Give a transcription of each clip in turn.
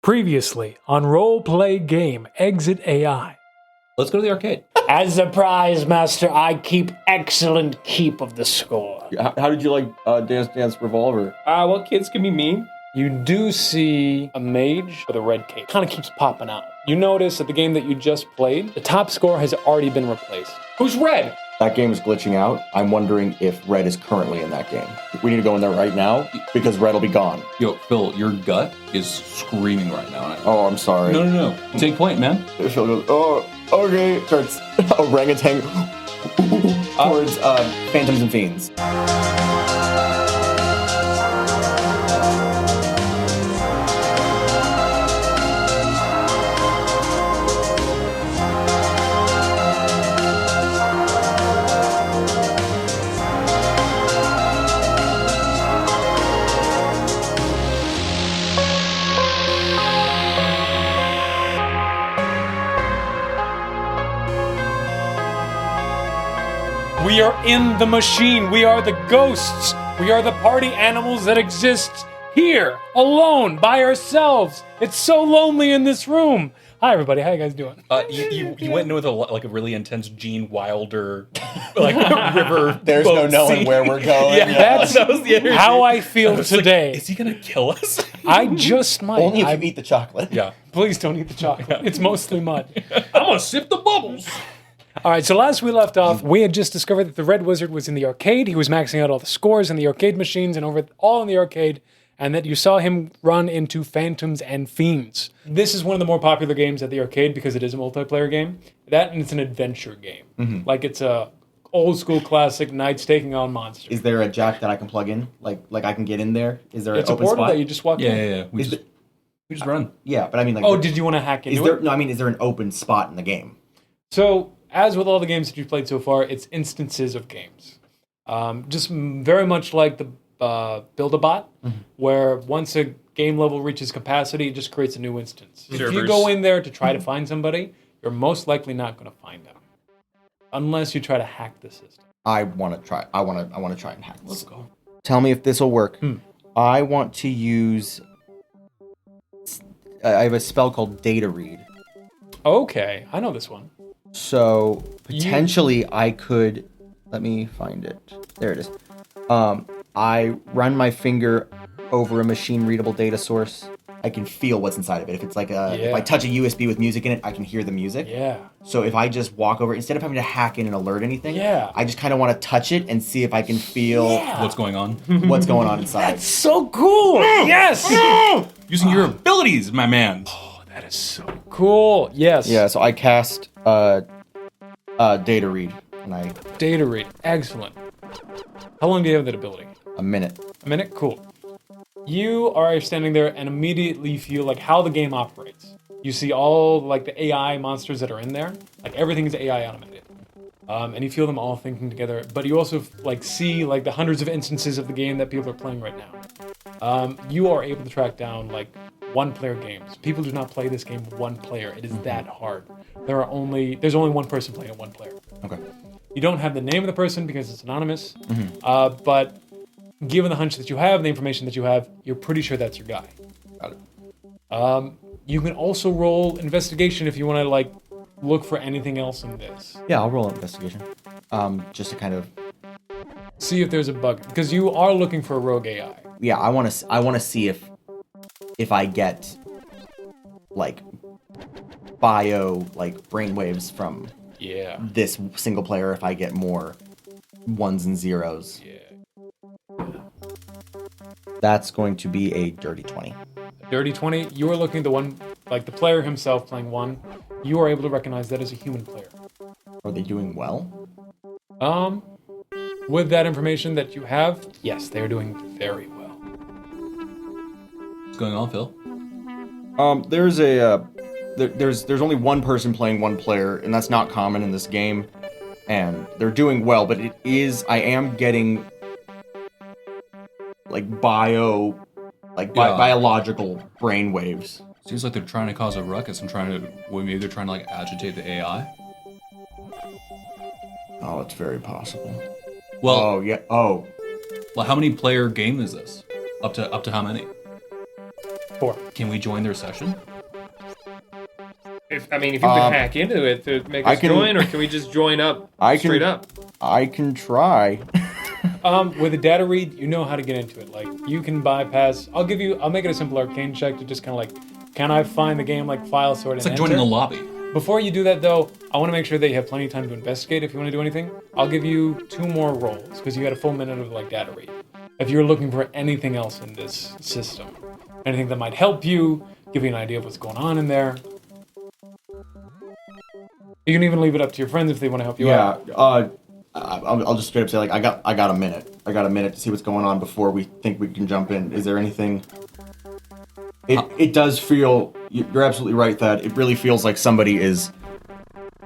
Previously on roleplay game Exit AI. Let's go to the arcade. As the prize master, I keep excellent keep of the score. How did you like Dance Dance Revolver? Well, kids can be mean. You do see a mage with a red cape. Kind of keeps popping out. You notice at the game that you just played, the top score has already been replaced. Who's red? That game is glitching out. I'm wondering if Red is currently in that game. We need to go in there right now because Red will be gone. Yo, Phil, your gut is screaming right now. Oh, I'm sorry. No. Take point, man. Phil goes, oh, okay. Starts orangutan towards Phantoms and Fiends. We are in the machine. We are the ghosts. We are the party animals that exist here, alone, by ourselves. It's so lonely in this room. Hi, everybody. How you guys doing? You went in with a really intense Gene Wilder river. There's no knowing scene. where we're going. That's that was the energy. how I feel today. Is he gonna kill us? I just might. Only if you eat the chocolate. Yeah. Please don't eat the chocolate. It's mostly mud. I'm gonna sip the bubbles. All right, so last we left off, we had just discovered that the Red Wizard was in the arcade. He was maxing out all the scores in the arcade machines and all in the arcade, and that you saw him run into Phantoms and Fiends. This is one of the more popular games at the arcade because it is a multiplayer game. That and it's an adventure game. Mm-hmm. Like it's a old school classic knights taking on monsters. Is there a jack that I can plug in? Like I can get in there? Is there It's an a open portal spot? that you just walk in. Yeah. We just run. Yeah, but I mean like... Oh, did you want to hack into it? No, I mean, is there an open spot in the game? So, as with all the games that you've played so far, it's instances of games. Just very much like the Build-A-Bot, where once a game level reaches capacity, it just creates a new instance. If you go in there to try to find somebody, you're most likely not going to find them. Unless you try to hack the system. I want to try and hack this. Let's go. Tell me if this will work. I want to use... I have a spell called Data Read. Okay, I know this one. So potentially I could, let me find it. There it is. I run my finger over a machine readable data source. I can feel what's inside of it. If it's like if I touch a USB with music in it, I can hear the music. Yeah. So if I just walk over, instead of having to hack in and alert anything, I just kind of want to touch it and see if I can feel What's going on? what's going on inside. That's so cool! Yes! Using your abilities, my man. That is so cool. Yes. Yeah, so I cast Data Read, and Data Read. Excellent. How long do you have that ability? a minute. A minute? Cool. You are standing there and immediately feel like how the game operates. You see all like the AI monsters that are in there. Like everything is AI automated. And you feel them all thinking together. But you also like see like the hundreds of instances of the game that people are playing right now. You are able to track down like one-player games. People do not play this game one player. It is that hard. There's only one person playing it one player. Okay. You don't have the name of the person because it's anonymous. But given the hunch that you have, the information that you have, you're pretty sure that's your guy. Got it. You can also roll investigation if you want to like look for anything else in this. Yeah, I'll roll an investigation. Just to kind of... See if there's a bug. Because you are looking for a rogue AI. Yeah, I want to see if I get like bio like brainwaves from this single player, if I get more ones and zeros. Yeah. That's going to be a dirty 20. Dirty 20, you are looking at the one, like the player himself playing one, you are able to recognize that as a human player. Are they doing well? With that information that you have, yes, they are doing very well. What's going on, Phil? There's there's only one person playing one player, and that's not common in this game. And they're doing well, but I am getting like biological brainwaves. Seems like they're trying to cause a ruckus and maybe they're trying to like agitate the AI. Oh, it's very possible. Well, Oh yeah. Oh, well, how many player game is this? Up to how many? 4. Can we join their session? If you can hack into it to make us join, or can we just join up straight up? I can try. With a data read, you know how to get into it. Like, you can bypass. I'll make it a simple arcane check to just kind of like, can I find the game like file sort? It's like joining a lobby. Before you do that, though, I want to make sure that you have plenty of time to investigate if you want to do anything. I'll give you 2 more rolls, because you got a full minute of like data read. If you're looking for anything else in this system, anything that might help you, give you an idea of what's going on in there. You can even leave it up to your friends if they want to help you out. I'll just straight up say, like, I got a minute. I got a minute to see what's going on before we think we can jump in. Is there anything? It does feel, you're absolutely right that it really feels like somebody is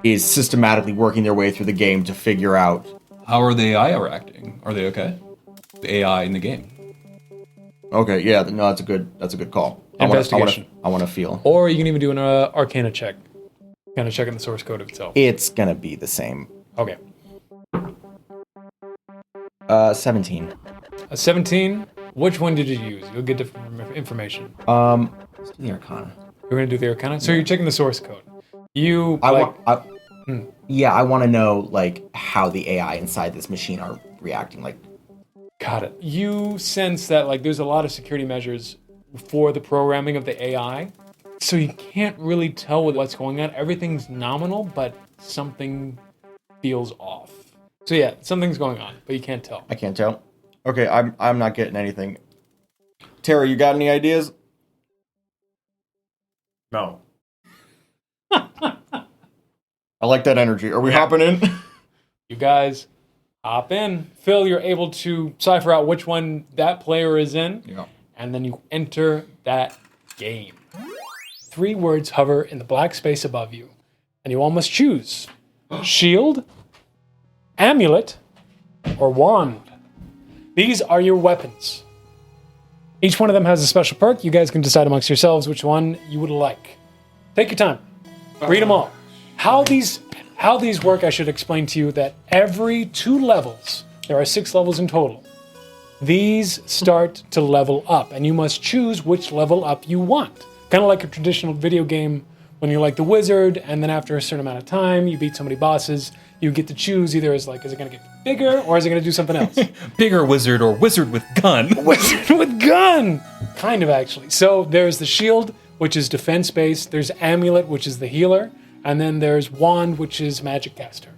systematically working their way through the game to figure out. How are the AI acting? Are they okay? The AI in the game. Okay, yeah, no, that's a good call. Investigation. I want to feel. Or you can even do an Arcana check. Kind of checking the source code itself. It's gonna be the same. Okay. 17. A 17. Which one did you use? You'll get different information. Let's do the Arcana. You're gonna do the Arcana. So you're checking the source code. I want to know like how the AI inside this machine are reacting. Like, got it. You sense that like there's a lot of security measures for the programming of the AI, so you can't really tell what's going on. Everything's nominal, but something feels off. So yeah, something's going on, but you can't tell. I can't tell. Okay, I'm not getting anything. Tara, you got any ideas? No. I like that energy. Are we hopping in? You guys hop in. Phil, you're able to cipher out which one that player is in. Yeah. And then you enter that game. 3 words hover in the black space above you, and you all must choose shield, amulet, or wand. These are your weapons. Each one of them has a special perk. You guys can decide amongst yourselves which one you would like. Take your time. Read them all. How these work, I should explain to you that every 2 levels, there are 6 levels in total, these start to level up, and you must choose which level up you want. Kind of like a traditional video game when you're like the wizard, and then after a certain amount of time, you beat so many bosses, you get to choose either as like, is it going to get bigger, or is it going to do something else? Bigger wizard or wizard with gun. Wizard with gun! Kind of, actually. So there's the shield, which is defense-based. There's amulet, which is the healer. And then there's wand, which is magic caster.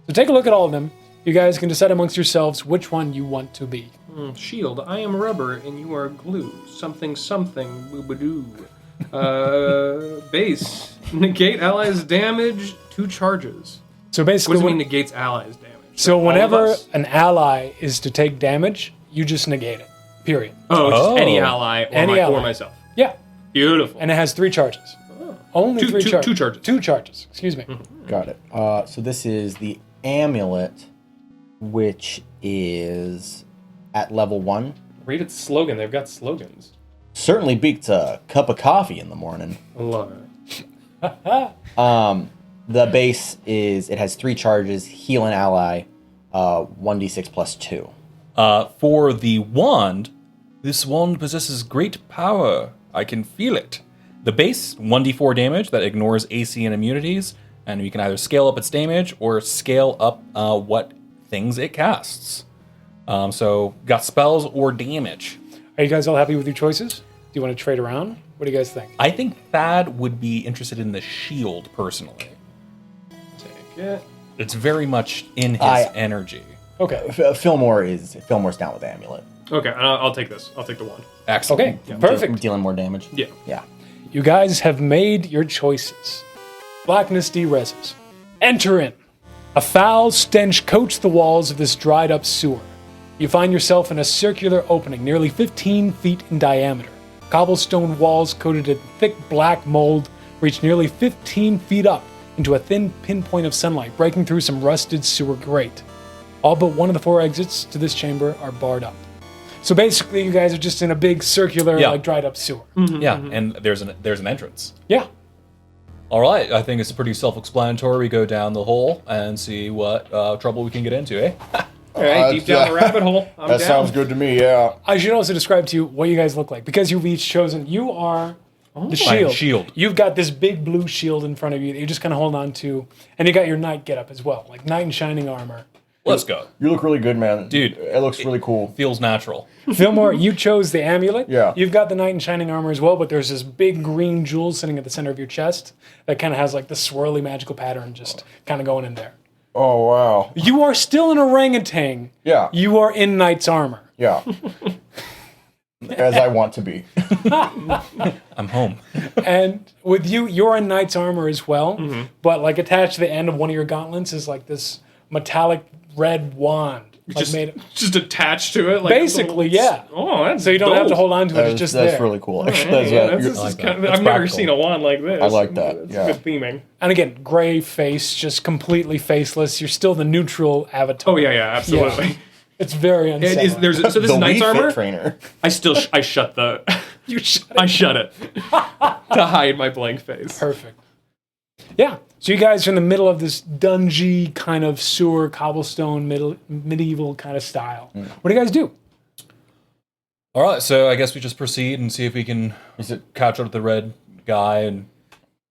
So take a look at all of them. You guys can decide amongst yourselves which one you want to be. Shield, I am rubber and you are glue. Something, boo-ba-doo. Base, negate allies' damage, 2 charges. So What basically, does it mean negates allies' damage? so All of whenever us? an ally is to take damage, you just negate it. Period. Oh, Oh. just any ally or, Any ally. or myself. Yeah. Beautiful. And it has 3 charges. Only Two- 3 two- charges. 2 charges. 2 charges. Excuse me. Got it. So this is the amulet, which is at level 1. Read its slogan. They've got slogans. Certainly beats a cup of coffee in the morning. I love it. The base is, it has 3 charges, heal an ally, 1d6 plus 2. For the wand, this wand possesses great power. I can feel it. The base, 1d4 damage that ignores AC and immunities, and you can either scale up its damage or scale up what things it casts. So, got spells or damage. Are you guys all happy with your choices? Do you want to trade around? What do you guys think? I think Thad would be interested in the shield, personally. Take it. It's very much in his I- energy. Okay. Fillmore's down with amulet. Okay, I'll take this. I'll take the wand. Excellent. Okay. Perfect. Dealing more damage. Yeah. Yeah. You guys have made your choices. Blackness dereses. Enter in. A foul stench coats the walls of this dried up sewer. You find yourself in a circular opening nearly 15 feet in diameter. Cobblestone walls coated in thick black mold reach nearly 15 feet up into a thin pinpoint of sunlight breaking through some rusted sewer grate. All but one of the 4 exits to this chamber are barred up. So basically, you guys are just in a big circular, Yeah. like dried up sewer. Yeah, and there's an entrance. Yeah. All right, I think it's pretty self-explanatory. We go down the hole and see what trouble we can get into, eh? All right, deep down the rabbit hole. I'm That down. sounds good to me. Yeah. I should also describe to you what you guys look like because you've each chosen. You are the shield. shield. You've got this big blue shield in front of you that you just kind of hold on to, and you got your knight getup as well, like knight in shining armor. Let's go. You look really good, man. Dude, It looks really cool. Feels natural. Fillmore, you chose the amulet. Yeah. You've got the knight in shining armor as well, but there's this big green jewel sitting at the center of your chest that kind of has like the swirly magical pattern just kind of going in there. Oh, wow. You are still an orangutan. Yeah. You are in knight's armor. Yeah. As I want to be. I'm home. And with you, you're in knight's armor as well, but like attached to the end of one of your gauntlets is like this metallic red wand. Like Just attached to it, like basically, yeah. Oh, that's So you don't have to dope. hold on to it; it's just That's there. really cool. Actually, Hey, yeah, that's, this you're- is like kind of, that. I've That's never practical. seen a wand like this. I like that, That's yeah. good theming. And again, gray face, just completely faceless. You're still the neutral avatar. Oh yeah, absolutely. Yeah. It's very It unsettling. is, there's so this the is knight's Wii Fit armor. trainer. I still I shut the you shut it. I shut it to hide my blank face. Perfect. Yeah. So you guys are in the middle of this dungy kind of sewer cobblestone medieval kind of style. What do you guys do? All right, so I guess we just proceed and see if we can catch up with the red guy and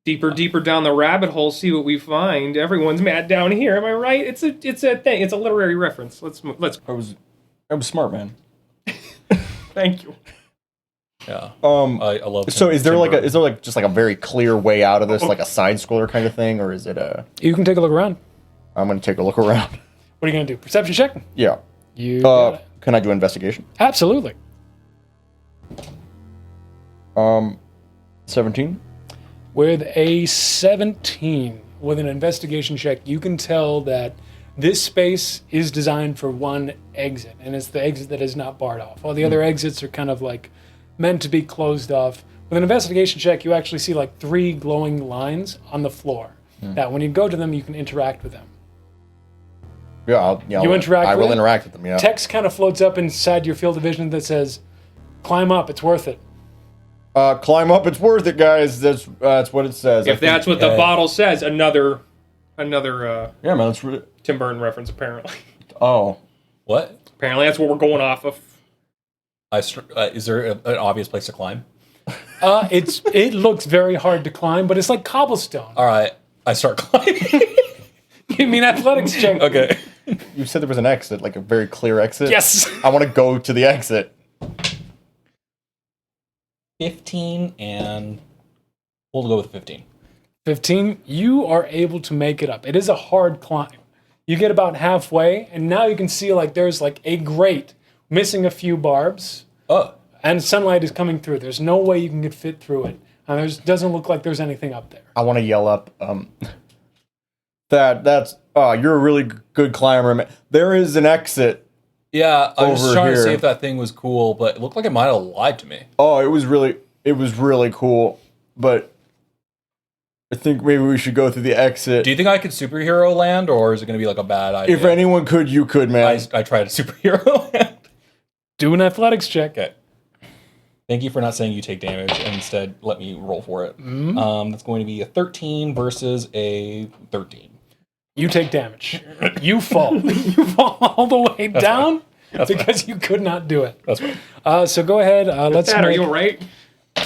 Deeper down the rabbit hole, see what we find. Everyone's mad down here. Am I right? It's a thing. It's a literary reference. Let's. I was smart, man. Thank you. yeah. Um, I love. so is there Timber. just like a very clear way out of this, like a side scroller kind of thing, or is it a? You can take a look around. I'm gonna take a look around. What are you going to do? Perception check? Yeah. You got it. Can I do investigation? Absolutely. 17. With a 17, with an investigation check, you can tell that this space is designed for one exit, and it's the exit that is not barred off. All the other exits are kind of like meant to be closed off. With an investigation check, you actually see like 3 glowing lines on the floor that when you go to them, you can interact with them. Yeah. You interact I with will it? interact with them. Yeah. Text kind of floats up inside your field of vision that says, "Climb up, it's worth it." Climb up. It's worth it, guys. That's what it says. If that's what the bottle says, another Yeah, man. That's really. Tim Burton reference. Apparently, Oh. What? that's what we're going off of. Is there an obvious place to climb? It looks very hard to climb, but it's like cobblestone. All right, I start climbing. Give me an athletics check. Okay. You said there was an exit, like a very clear exit. Yes. I want to go to the exit. 15 and we'll go with 15. 15, you are able to make it up. It is a hard climb. You get about halfway, and now you can see like there's like a grate missing a few barbs, Oh, and sunlight is coming through. There's no way you can get fit through it. And there doesn't look like there's anything up there. I want to yell up. That's you're a really good climber, man. There is an exit. yeah. I was Over trying to see here. if that thing was cool, but it looked like it might have lied to me. Oh, it was really cool, but I think maybe we should go through the exit. Do you think I could superhero land, or is it going to be like a bad idea? If anyone could, you could, man. I tried to superhero land. Do an athletics check. Okay. Thank you for not saying you take damage and instead let me roll for it. That's going to be a 13 versus a 13. You take damage. You fall. You fall all the way down because you could not do it. That's right. So go ahead. Let's. Dad, are make- you all right?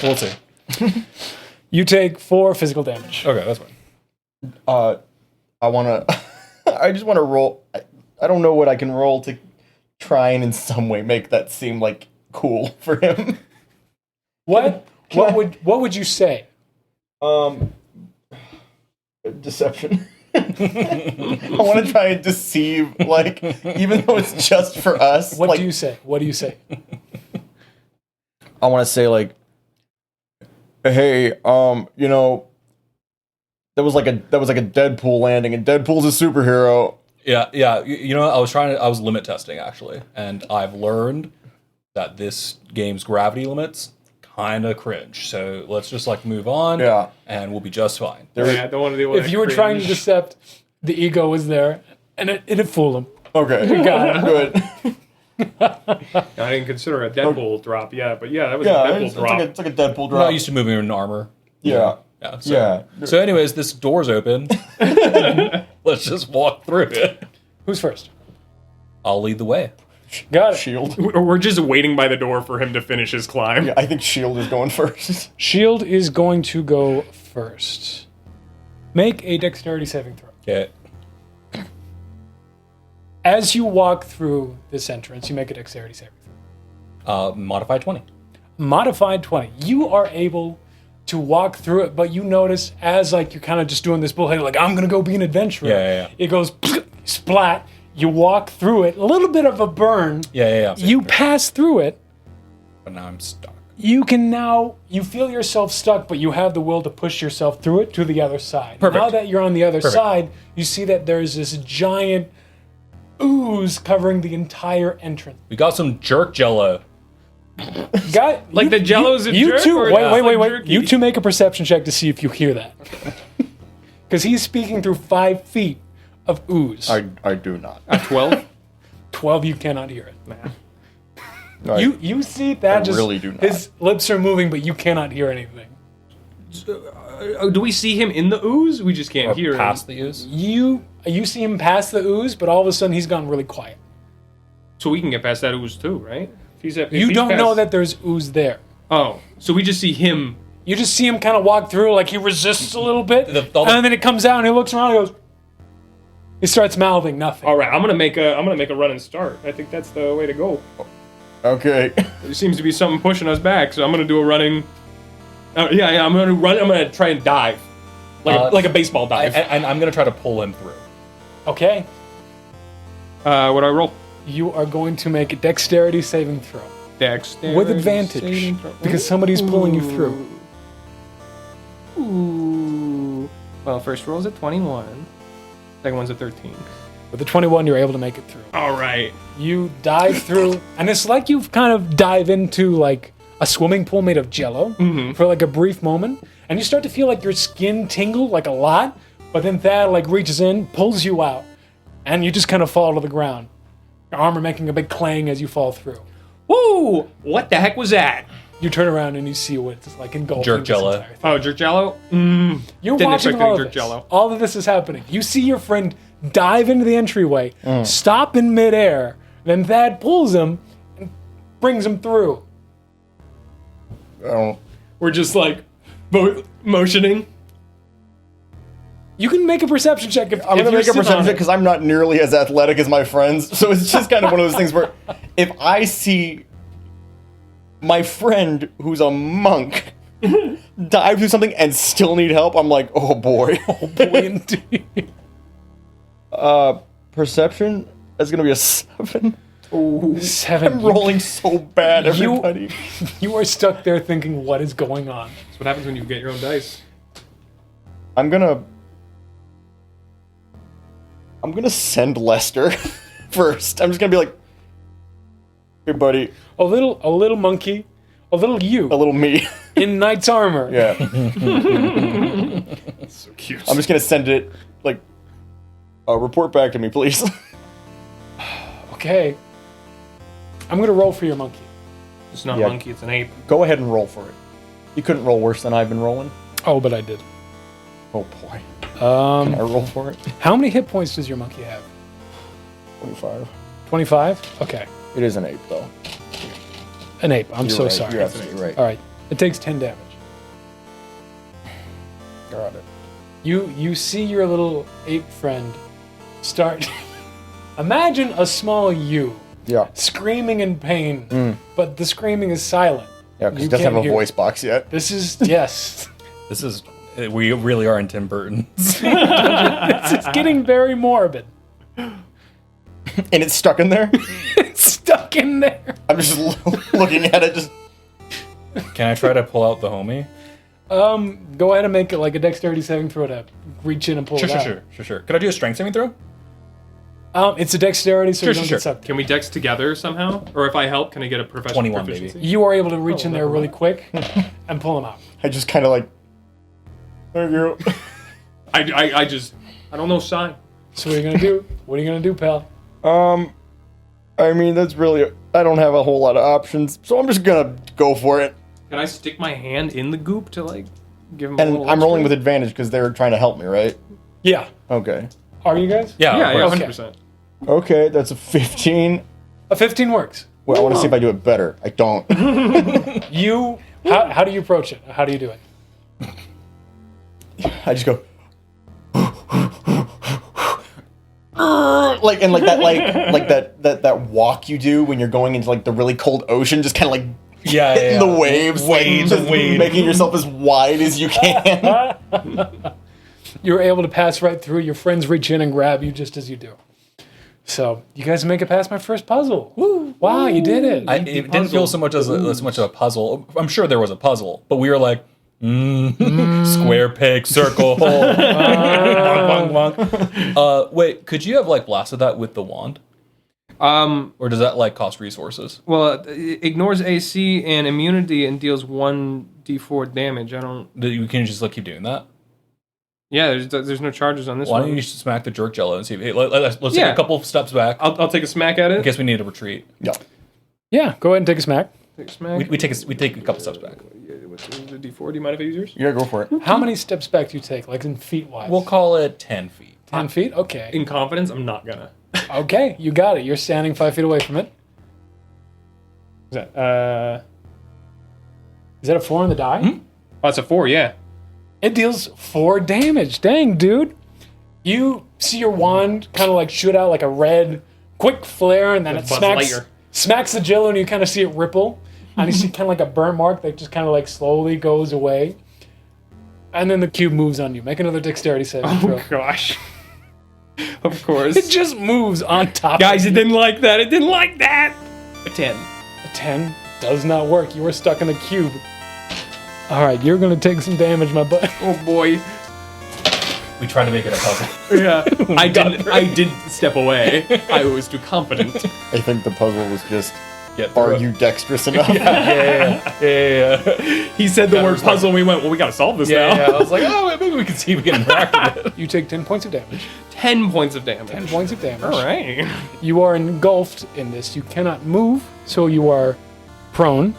We'll see. You take 4 physical damage. Okay, that's fine. I want to. I just want to roll. I don't know what I can roll to try and in some way make that seem like cool for him. What would you say? Deception. I want to try and deceive, like, even though it's just for us. What like, do you say? What do you say? I want to say, like, hey, you know, that was like a Deadpool landing, and Deadpool's a superhero. Yeah. You know, I was limit testing actually, and I've learned that this game's gravity limits kind of cringe. So let's just like move on. Yeah. And we'll be just fine. I don't want to deal with If you were trying to decept, the ego was there, and it'd fool him. Okay, got it. good. I didn't consider a Deadpool drop yet, but yeah, that was Yeah, a Deadpool it's drop. like a Deadpool I'm not drop. used to moving in armor. Yeah. Yeah. Yeah. So anyways, this door's open. Let's just walk through it. Who's first? I'll lead the way. Got it. Shield. We're just waiting by the door for him to finish his climb. Yeah, I think Shield is going first. Shield is going to go first. Make a dexterity saving throw. Okay. As you walk through this entrance, you make a dexterity saving throw. Modified 20. Modified 20. You are able to walk through it, but you notice as like you're kind of just doing this bullhead, like I'm gonna go be an adventurer. Yeah. It goes splat. You walk through it, a little bit of a burn. Yeah. You pass through it. But now I'm stuck. You feel yourself stuck, but you have the will to push yourself through it to the other side. Perfect. Now that you're on the other side, you see that there's this giant ooze covering the entire entrance. We got some jerk jello. Like the Jello's a you jerk, two, or wait. like jerky? You two make a perception check to see if you hear that. Because he's speaking through 5 feet of ooze. I do not. 12? 12, you cannot hear it. No, You see that I just really do not. his lips are moving, but you cannot hear anything. Do we see him in the ooze? We just can't hear Past him. the use. You see him pass the ooze, but all of a sudden he's gone really quiet. So we can get past that ooze too, right? If You he's don't past- know that there's ooze there. Oh, so we just see him. You just see him kind of walk through, like he resists a little bit, all the- and then it comes out, and he looks around, and goes. He starts mouthing nothing. All right, I'm gonna make a run and start. I think that's the way to go. Okay. There seems to be something pushing us back, so I'm gonna do a running. Yeah, I'm gonna run. I'm gonna try and dive, like a baseball dive. And I'm going to try to pull him through. Okay, What do I roll? you are going to make a dexterity saving throw Dexterity with advantage saving throw. because somebody's pulling you through. Ooh. Well, first roll's a 21. Second one's a 13. With the 21, you're able to make it through. All right. You dive through, and it's like you've kind of dive into like a swimming pool made of jello for like a brief moment, and you start to feel like your skin tingle like a lot, but then Thad like reaches in, pulls you out, and you just kind of fall to the ground. Your armor making a big clang as you fall through. Woo! What the heck was that? You turn around and you see what's like engulfing Jerk this jello. entire thing. Oh, jerk jello? You're Didn't watching expect all any of jerk this. jello. All of this is happening. You see your friend dive into the entryway, stop in midair, then Thad pulls him and brings him through. I don't. We're just like motioning. You can make a perception check if I'm if gonna you're make a sitting on perception check it. because I'm not nearly as athletic as my friends. So it's just kind of one of those things where if I see my friend who's a monk dive through something and still need help, I'm like, oh boy. Boy, indeed. Perception is gonna be a 7. Seven. I'm rolling so bad, You- everybody. You are stuck there thinking, what is going on? That's what happens when you get your own dice. I'm gonna send Lester first. I'm just gonna be like, hey buddy, A little monkey, a little you a little me. in knight's armor. Yeah. So cute. I'm just gonna send it like, report back to me, please. Okay. I'm gonna roll for your monkey. It's not Yeah. a monkey, it's an ape. Go ahead and roll for it. You couldn't roll worse than I've been rolling. Oh, but I did. Oh boy. Can I roll for it? How many hit points does your monkey have? 25. 25? Okay. It is an ape, though. An ape. I'm You're so right. sorry. You're absolutely right. All right. It takes 10 damage. Got it. You see your little ape friend start. Imagine a small you Yeah. screaming in pain, but the screaming is silent. Yeah, because You it doesn't have can't a hear voice it. box yet. This is yes. This is. We really are in Tim Burton. It's getting very morbid. And it's stuck in there? It's stuck in there. I'm just looking at it, just. Can I try to pull out the homie? Go ahead and make it like a dexterity saving throw to reach in and pull it out. Sure. Could I do a strength saving throw? It's a dexterity, so you don't Sure. get sucked. Can we dex together somehow? Or if I help, can I get a professional 21, proficiency? baby. You are able to reach in there never really mind. quick and pull him out. I just kind of like. Thank you. I don't know sign. So what are you gonna do? What are you gonna do, pal? I mean, that's really. I don't have a whole lot of options, so I'm just gonna go for it. Can I stick my hand in the goop to like give him a And little I'm rolling with extra? advantage because they're trying to help me, right? Yeah. Okay. Are you guys? Yeah. Yeah, of course. 100%. Okay, that's a 15. A 15 works. Well, I want to see if I do it better. I don't. How do you approach it? How do you do it? I just go like that walk you do when you're going into like the really cold ocean, just kind of like hitting the waves, just making yourself as wide as you can. You're able to pass right through. Your friends reach in and grab you just as you do. So you guys make it past my first puzzle. Woo! Wow, you did it. It didn't feel so much as much of a puzzle. I'm sure there was a puzzle, but we were like, square peg, circle hole. Wonk, wonk, wonk. Wait, could you have like blasted that with the wand? Or does that like cost resources? Well, it ignores AC and immunity and deals 1d4 damage. I don't. You can just like keep doing that. Yeah, there's no charges on this Why one. don't you just smack the jerk jello and see? Hey, let's take a couple of steps back. I'll take a smack at in it. case we need to retreat. Yeah. Yeah, go ahead and take a smack. Take a smack. We take a couple steps back. What's the d4? Do you mind if I use yours? Yeah, go for it. How many steps back do you take, like in feet wise? We'll call it 10 feet. 10 feet? Okay. In confidence, I'm not gonna. Okay, you got it. You're standing 5 feet away from it. Is that Is that a 4 on the die? Oh, that's a 4. Yeah. It deals 4 damage. Dang, dude. You see your wand kind of like shoot out like a red, quick flare, and then it Buzz smacks Lightyear. smacks the jello, and you kind of see it ripple. And you see kind of like a burn mark that just kind of like slowly goes away. And then the cube moves on you. Make another dexterity saving throw. Oh gosh. Of course. It just moves on top Guys, of it didn't like that. It didn't like that. A 10. A 10 does not work. You are stuck in the cube. All right, you're going to take some damage, my butt. Oh boy. We tried to make it a puzzle. Yeah. I did step away. I was too confident. I think the puzzle was just, Get through are it. you dexterous enough? Yeah. He said the That word was like- puzzle, and we went, well, we gotta solve this Yeah, now. yeah. I was like, oh, maybe we can see if we can interact with it. You take 10 points of damage. 10 points of damage. 10 points of damage. All right. You are engulfed in this. You cannot move, so you are prone,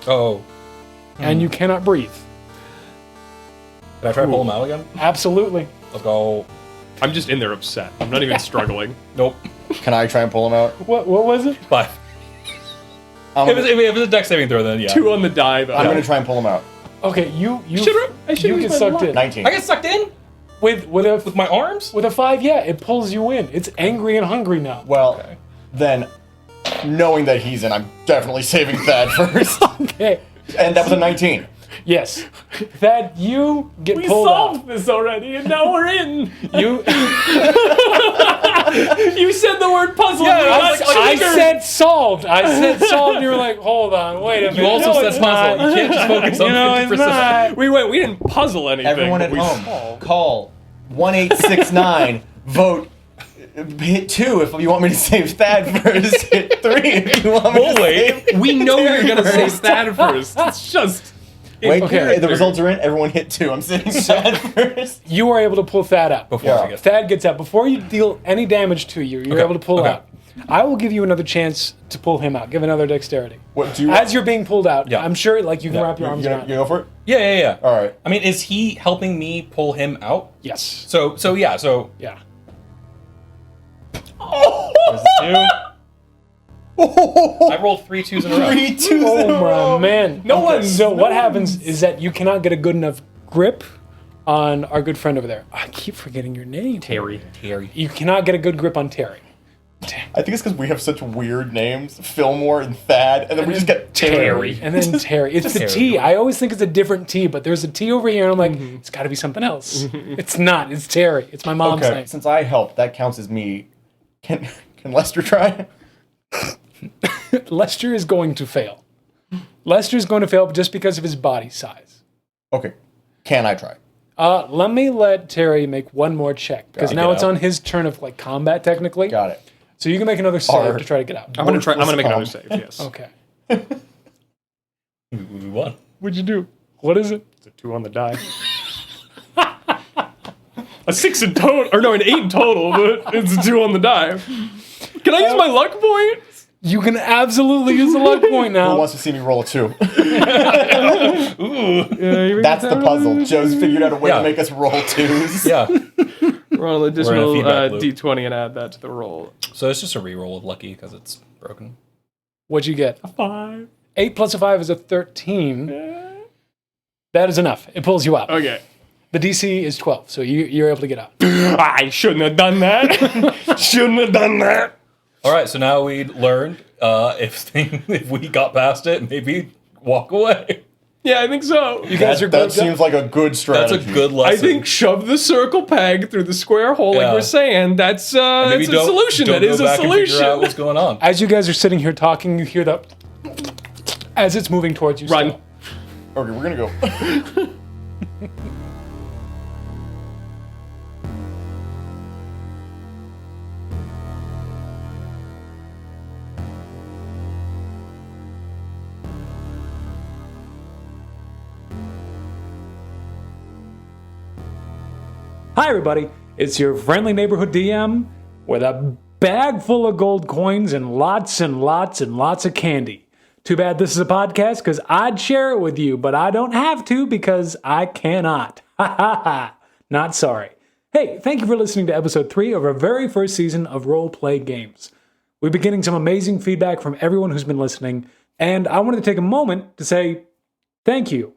Oh. and you cannot breathe. Can I try to pull him out again? Absolutely. Let's go. I'm just in there upset. I'm not even struggling. Nope. Can I try and pull him out? What was it? 5. I'm If it's a dex saving throw, then yeah. 2 on the die, though. gonna try and pull him out. Okay, you I should've you used get my sucked luck. in. 19. I get sucked in With with my arms? a 5, yeah, it pulls you in. It's angry and hungry now. Well, then, knowing that he's in, I'm definitely saving Thad first. Okay. And that was a 19. Yes. That you get We pulled solved out. this already, and now we're in. You You said the word puzzle. I said solved. I said solved, and you were like, hold on, wait a minute. You also No, said it's puzzle. not. You can't just focus on You know, it's 50%. not. We didn't puzzle anything. Everyone but at we home, solved. call 1-869, vote, hit 2 if you want me to save Thad first, hit 3 if you want me to save... We know you're gonna say first. that first. It's just. Wait, Okay. the results are in, everyone hit 2. I'm saving Thad first. You are able to pull Thad out. Before Yeah. I get Thad gets out. Before you deal any damage to you, you're Okay, able to pull okay. out. I will give you another chance to pull him out. Give another dexterity. What, do you... As you're being pulled out, Yeah. I'm sure like you can Yeah. wrap your you arms gonna, around. you go for it? Yeah. All right. I mean, is he helping me pull him out? Yes. So yeah. Yeah. There's a 2. I rolled 3 2s in a row. 3 2 Oh my man. No one- So no what happens is that you cannot get a good enough grip on our good friend over there. I keep forgetting your name. Terry. You cannot get a good grip on Terry. I think it's because we have such weird names, Fillmore and Thad, and then we just get Terry. And then Terry. It's the Terry. T. I always think it's a different T, but there's a T over here, and I'm like, it's got to be something else. It's not. It's Terry. It's my mom's Okay, name. since I helped, that counts as me. Can Lester try? Lester is going to fail. Lester is going to fail just because of his body size. Okay, can I try? Let me let Terry make one more check, because Got it. now Get it's out. on his turn of like combat technically. Got it. So you can make another save Ar- to try to get out. I'm gonna try. I'm gonna make another Calm. save. Yes. Okay. We won. What'd you do? What is it? It's a 2 on the die. A 6 in total, or no, an 8 in total, but it's a 2 on the die. Can I use my luck point? You can absolutely use the luck point Who now. wants to see me roll a 2? That's the puzzle. Joe's figured out a way Yeah. to make us roll 2s. Yeah. Roll an additional feedback loop. d20 and add that to the roll. So it's just a reroll of lucky because it's broken. What'd you get? A 5. 8 plus a 5 is a 13. That is enough. It pulls you out. Okay. The DC is 12, so you're able to get out. I shouldn't have done that. Shouldn't have done that. All right, so now we learned if we got past it, maybe walk away. Yeah, I think so. You guys are That good. seems like a good strategy. That's a good I lesson. think shove the circle peg through the square hole, like Yeah. we're saying. That's Maybe a solution. Don't That is go a back and figure out solution. what's going on. As you guys are sitting here talking, you hear the as it's moving towards you. Run. still. Okay, we're gonna go. Hi, everybody. It's your friendly neighborhood DM with a bag full of gold coins and lots and lots and lots of candy. Too bad this is a podcast because I'd share it with you, but I don't have to because I cannot. Ha ha ha. Not sorry. Hey, thank you for listening to episode 3 of our very first season of Roleplay Games. We've been getting some amazing feedback from everyone who's been listening, and I wanted to take a moment to say thank you.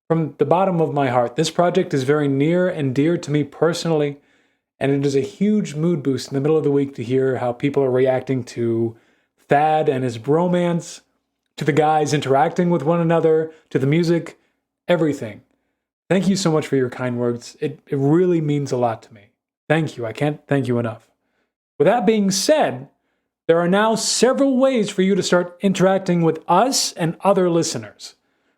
From the bottom of my heart, this project is very near and dear to me personally, and it is a huge mood boost in the middle of the week to hear how people are reacting to Thad and his bromance, to the guys interacting with one another, to the music, everything. Thank you so much for your kind words. It really means a lot to me. Thank you. I can't thank you enough. With that being said, there are now several ways for you to start interacting with us and other listeners.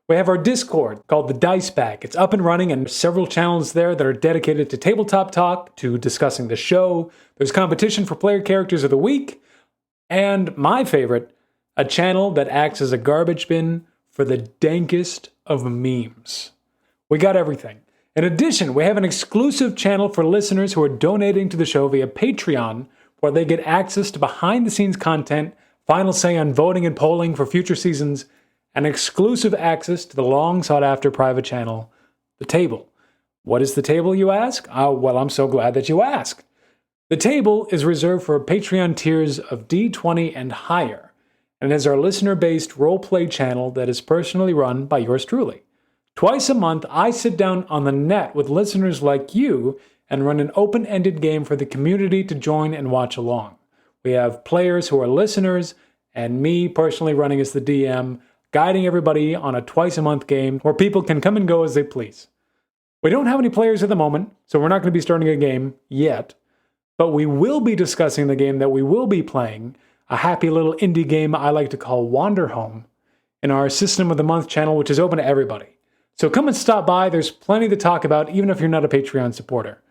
We have our Discord called the Dice Bag. It's up and running, and there's several channels there that are dedicated to tabletop talk, to discussing the show. There's competition for player characters of the week, and my favorite, a channel that acts as a garbage bin for the dankest of memes. We got everything. In addition, we have an exclusive channel for listeners who are donating to the show via Patreon, where they get access to behind-the-scenes content, final say on voting and polling for future seasons, and exclusive access to the long-sought-after private channel, The Table. What is The Table, you ask? Well, I'm so glad that you asked. The Table is reserved for Patreon tiers of D20 and higher, and is our listener-based roleplay channel that is personally run by yours truly. Twice a month, I sit down on the net with listeners like you and run an open-ended game for the community to join and watch along. We have players who are listeners, and me personally running as the DM, guiding everybody on a twice-a-month game where people can come and go as they please. We don't have any players at the moment, so we're not going to be starting a game yet, but we will be discussing the game that we will be playing, a happy little indie game I like to call Wander Home, in our System of the Month channel, which is open to everybody. So come and stop by, there's plenty to talk about, even if you're not a Patreon supporter.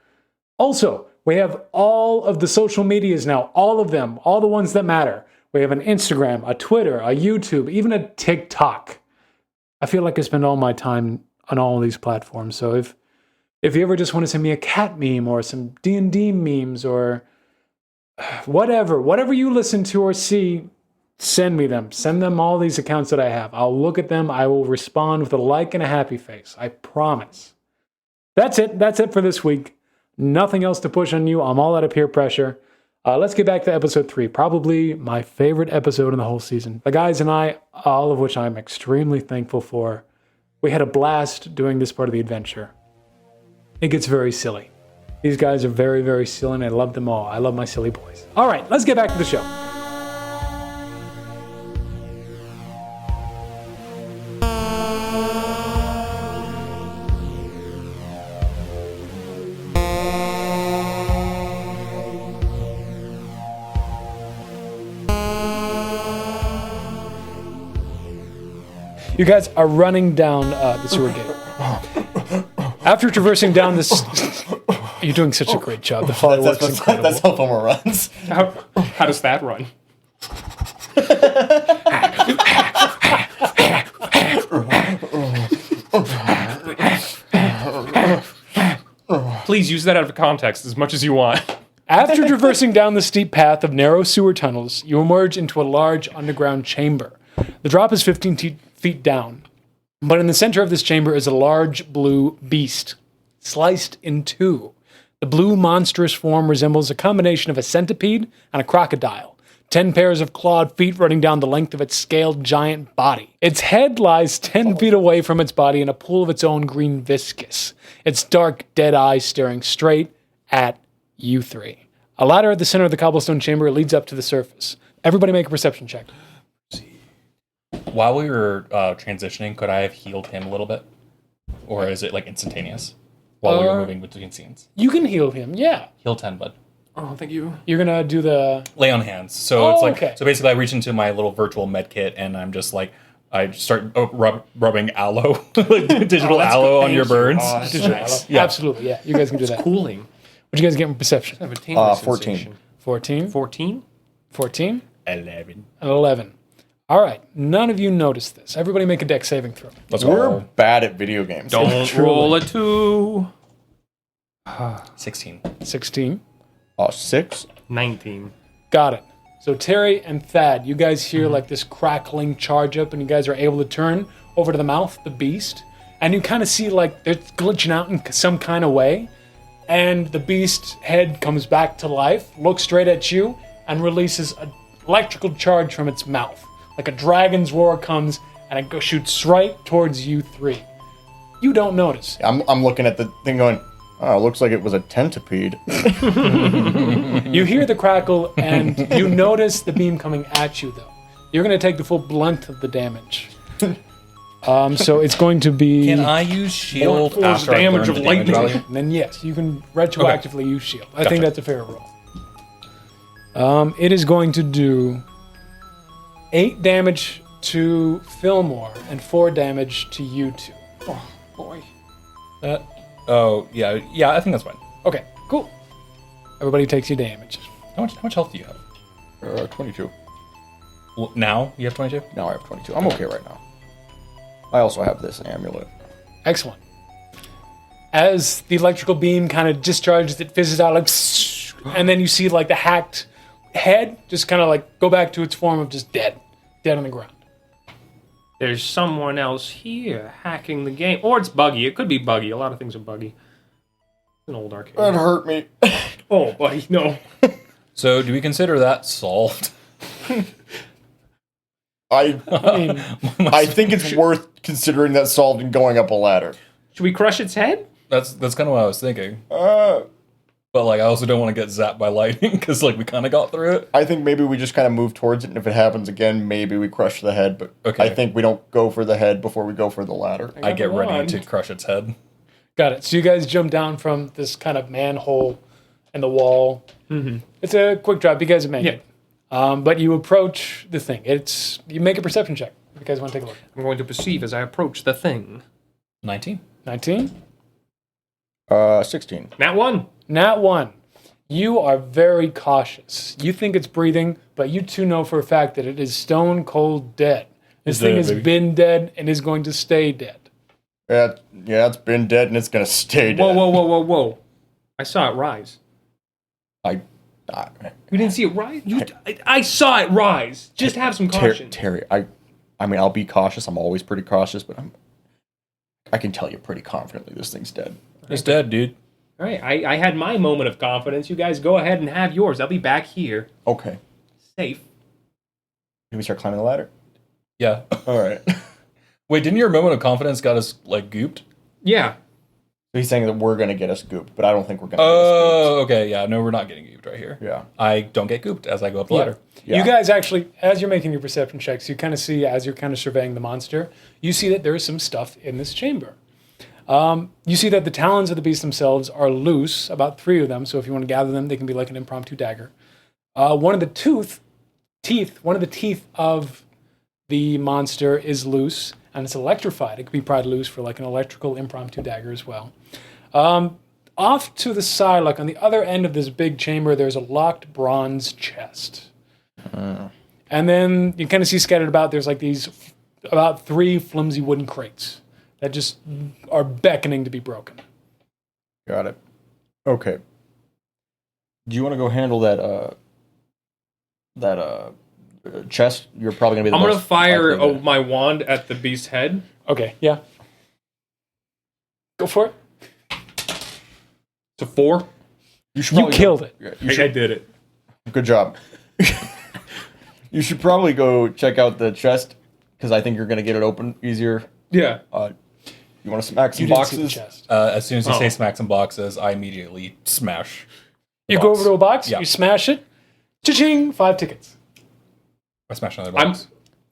Also, we have all of the social medias now, all of them, all the ones that matter. We have an Instagram, a Twitter, a YouTube, even a TikTok. I feel like I spend all my time on all of these platforms. So if you ever just want to send me a cat meme or some D&D memes or whatever you listen to or see, send me them. Send them all these accounts that I have. I'll look at them. I will respond with a like and a happy face. I promise. That's it. That's it for this week. Nothing else to push on you. I'm all out of peer pressure. Let's get back to episode 3, probably my favorite episode in the whole season. The guys and I, all of which I'm extremely thankful for, we had a blast doing this part of the adventure. It gets very silly. These guys are very, very silly, and I love them all. I love my silly boys. All right, let's get back to the show. You guys are running down the sewer gate. After traversing down this... You're doing such a great job. The fireworks is incredible. That's how Fulmer runs. How does that run? Please use that out of context as much as you want. After traversing down the steep path of narrow sewer tunnels, you emerge into a large underground chamber. The drop is 15 feet down, but in the center of this chamber is a large blue beast, sliced in two. The The blue monstrous form resembles a combination of a centipede and a crocodile. 10 pairs of clawed feet running down the length of its scaled giant body. Its head lies 10 feet away from its body in a pool of its own green viscous. Its dark, dead eyes staring straight at you three. A ladder at the center of the cobblestone chamber leads up to the surface. Everybody make a perception check. While we were transitioning, could I have healed him a little bit? Or is it like instantaneous? While we were moving between scenes. You can heal him, yeah. Heal 10, bud. Oh, thank you. You're gonna do the... Lay on hands. So Oh, it's like okay. so basically I reach into my little virtual med kit and I'm just like I start rubbing aloe, like digital aloe on your burns. Oh, that's Digital nice. aloe. Absolutely, yeah. You guys can do that. Cooling. What'd you guys get in perception? I have a tingling 14. sensation. 14? 14? 14? 11. And 11. All right. None of you noticed this. Everybody make a deck saving throw. Let's We're go. bad at video games. Don't roll a 2. 16. 16. 6. 19. Got it. So Terry and Thad, you guys hear like this crackling charge up, and you guys are able to turn over to the mouth, the beast, and you kind of see like it's glitching out in some kind of way, and the beast's head comes back to life, looks straight at you, and releases an electrical charge from its mouth. Like a dragon's roar comes, and it shoots right towards you three. You don't notice. I'm looking at the thing going, oh, it looks like it was a centipede. You hear the crackle, and you notice the beam coming at you, though. You're going to take the full blunt of the damage. So it's going to be... Can I use shield Force after I damage learn of the damage lightning. value? Then yes, you can retroactively use shield. I think Gotcha. that's a fair roll. It is going to do 8 damage to Fillmore and 4 damage to you two. Oh, boy. Oh, yeah, I think that's fine. Okay, cool. Everybody takes your damage. How much health do you have? 22. Well, now you have 22? Now I have 22. I'm okay right now. I also have this amulet. Excellent. As the electrical beam kind of discharges, it fizzes out like, and then you see like the hacked head just kind of like go back to its form of just dead on the ground. There's someone else here hacking the game. Or it's buggy. It could be buggy. A lot of things are buggy. It's an old arcade. That hurt me. Oh, buddy, no. So do we consider that solved? I mean, I think it's worth considering that solved and going up a ladder. Should we crush its head? That's kind of what I was thinking. Uh, But like, I also don't want to get zapped by lightning because like we kind of got through it. I think maybe we just kind of move towards it, and if it happens again, maybe we crush the head. But Okay. I think we don't go for the head before we go for the ladder. I get the ready wand. to crush its head. got it. So you guys jump down from this kind of manhole in the wall. Mm-hmm. It's a quick drop. You guys have made it. But you approach the thing. You make a perception check. If you guys want to take a look. I'm going to perceive as I approach the thing. 19. 19. 16. Nat 1. Nat 1. You are very cautious. You think it's breathing, but you two know for a fact that it is stone cold dead. This It's thing dead, has baby. been dead and is going to stay dead. Yeah, it's been dead and it's gonna stay dead. Whoa. I saw it rise. I You didn't see it rise? I saw it rise. Just have some caution. Terry, I mean, I'll be cautious. I'm always pretty cautious, but I can tell you pretty confidently this thing's dead. It's dead, dude. All right, I had my moment of confidence. You guys go ahead and have yours. I'll be back here, Okay. safe. Can we start climbing the ladder? Yeah. All right. Wait, didn't your moment of confidence got us like gooped? Yeah. He's saying that we're gonna get us gooped, but I don't think we're gonna. Oh, okay. Yeah, no, we're not getting gooped right here. Get us gooped. I don't get gooped as I go up the ladder. Yeah. You guys actually, as you're making your perception checks, you kind of see, as you're kind of surveying the monster, you see that there is some stuff in this chamber. You see that the talons of the beast themselves are loose, about 3 of them, so if you want to gather them, they can be like an impromptu dagger. One of the teeth of the monster is loose, and it's electrified. It could be pried loose for like an electrical impromptu dagger as well. Off to the side, like on the other end of this big chamber, there's a locked bronze chest. And then you kind of see scattered about, there's like these about 3 flimsy wooden crates that just are beckoning to be broken. Got it. Okay. Do you want to go handle that chest? You're probably gonna be. I'm going to most fire likely to- my wand at the beast's head. Okay, yeah. Go for it. It's a 4. should You probably killed it. Yeah, I did it. Good job. You should probably go check out the chest because I think you're gonna get it open easier. Yeah. You want to smack some You didn't see the boxes? chest. As soon as you Oh. say smack some boxes, I immediately smash. the You go box. over to a box, Yeah. you smash it. Cha-ching, 5 tickets. I smash another I'm box.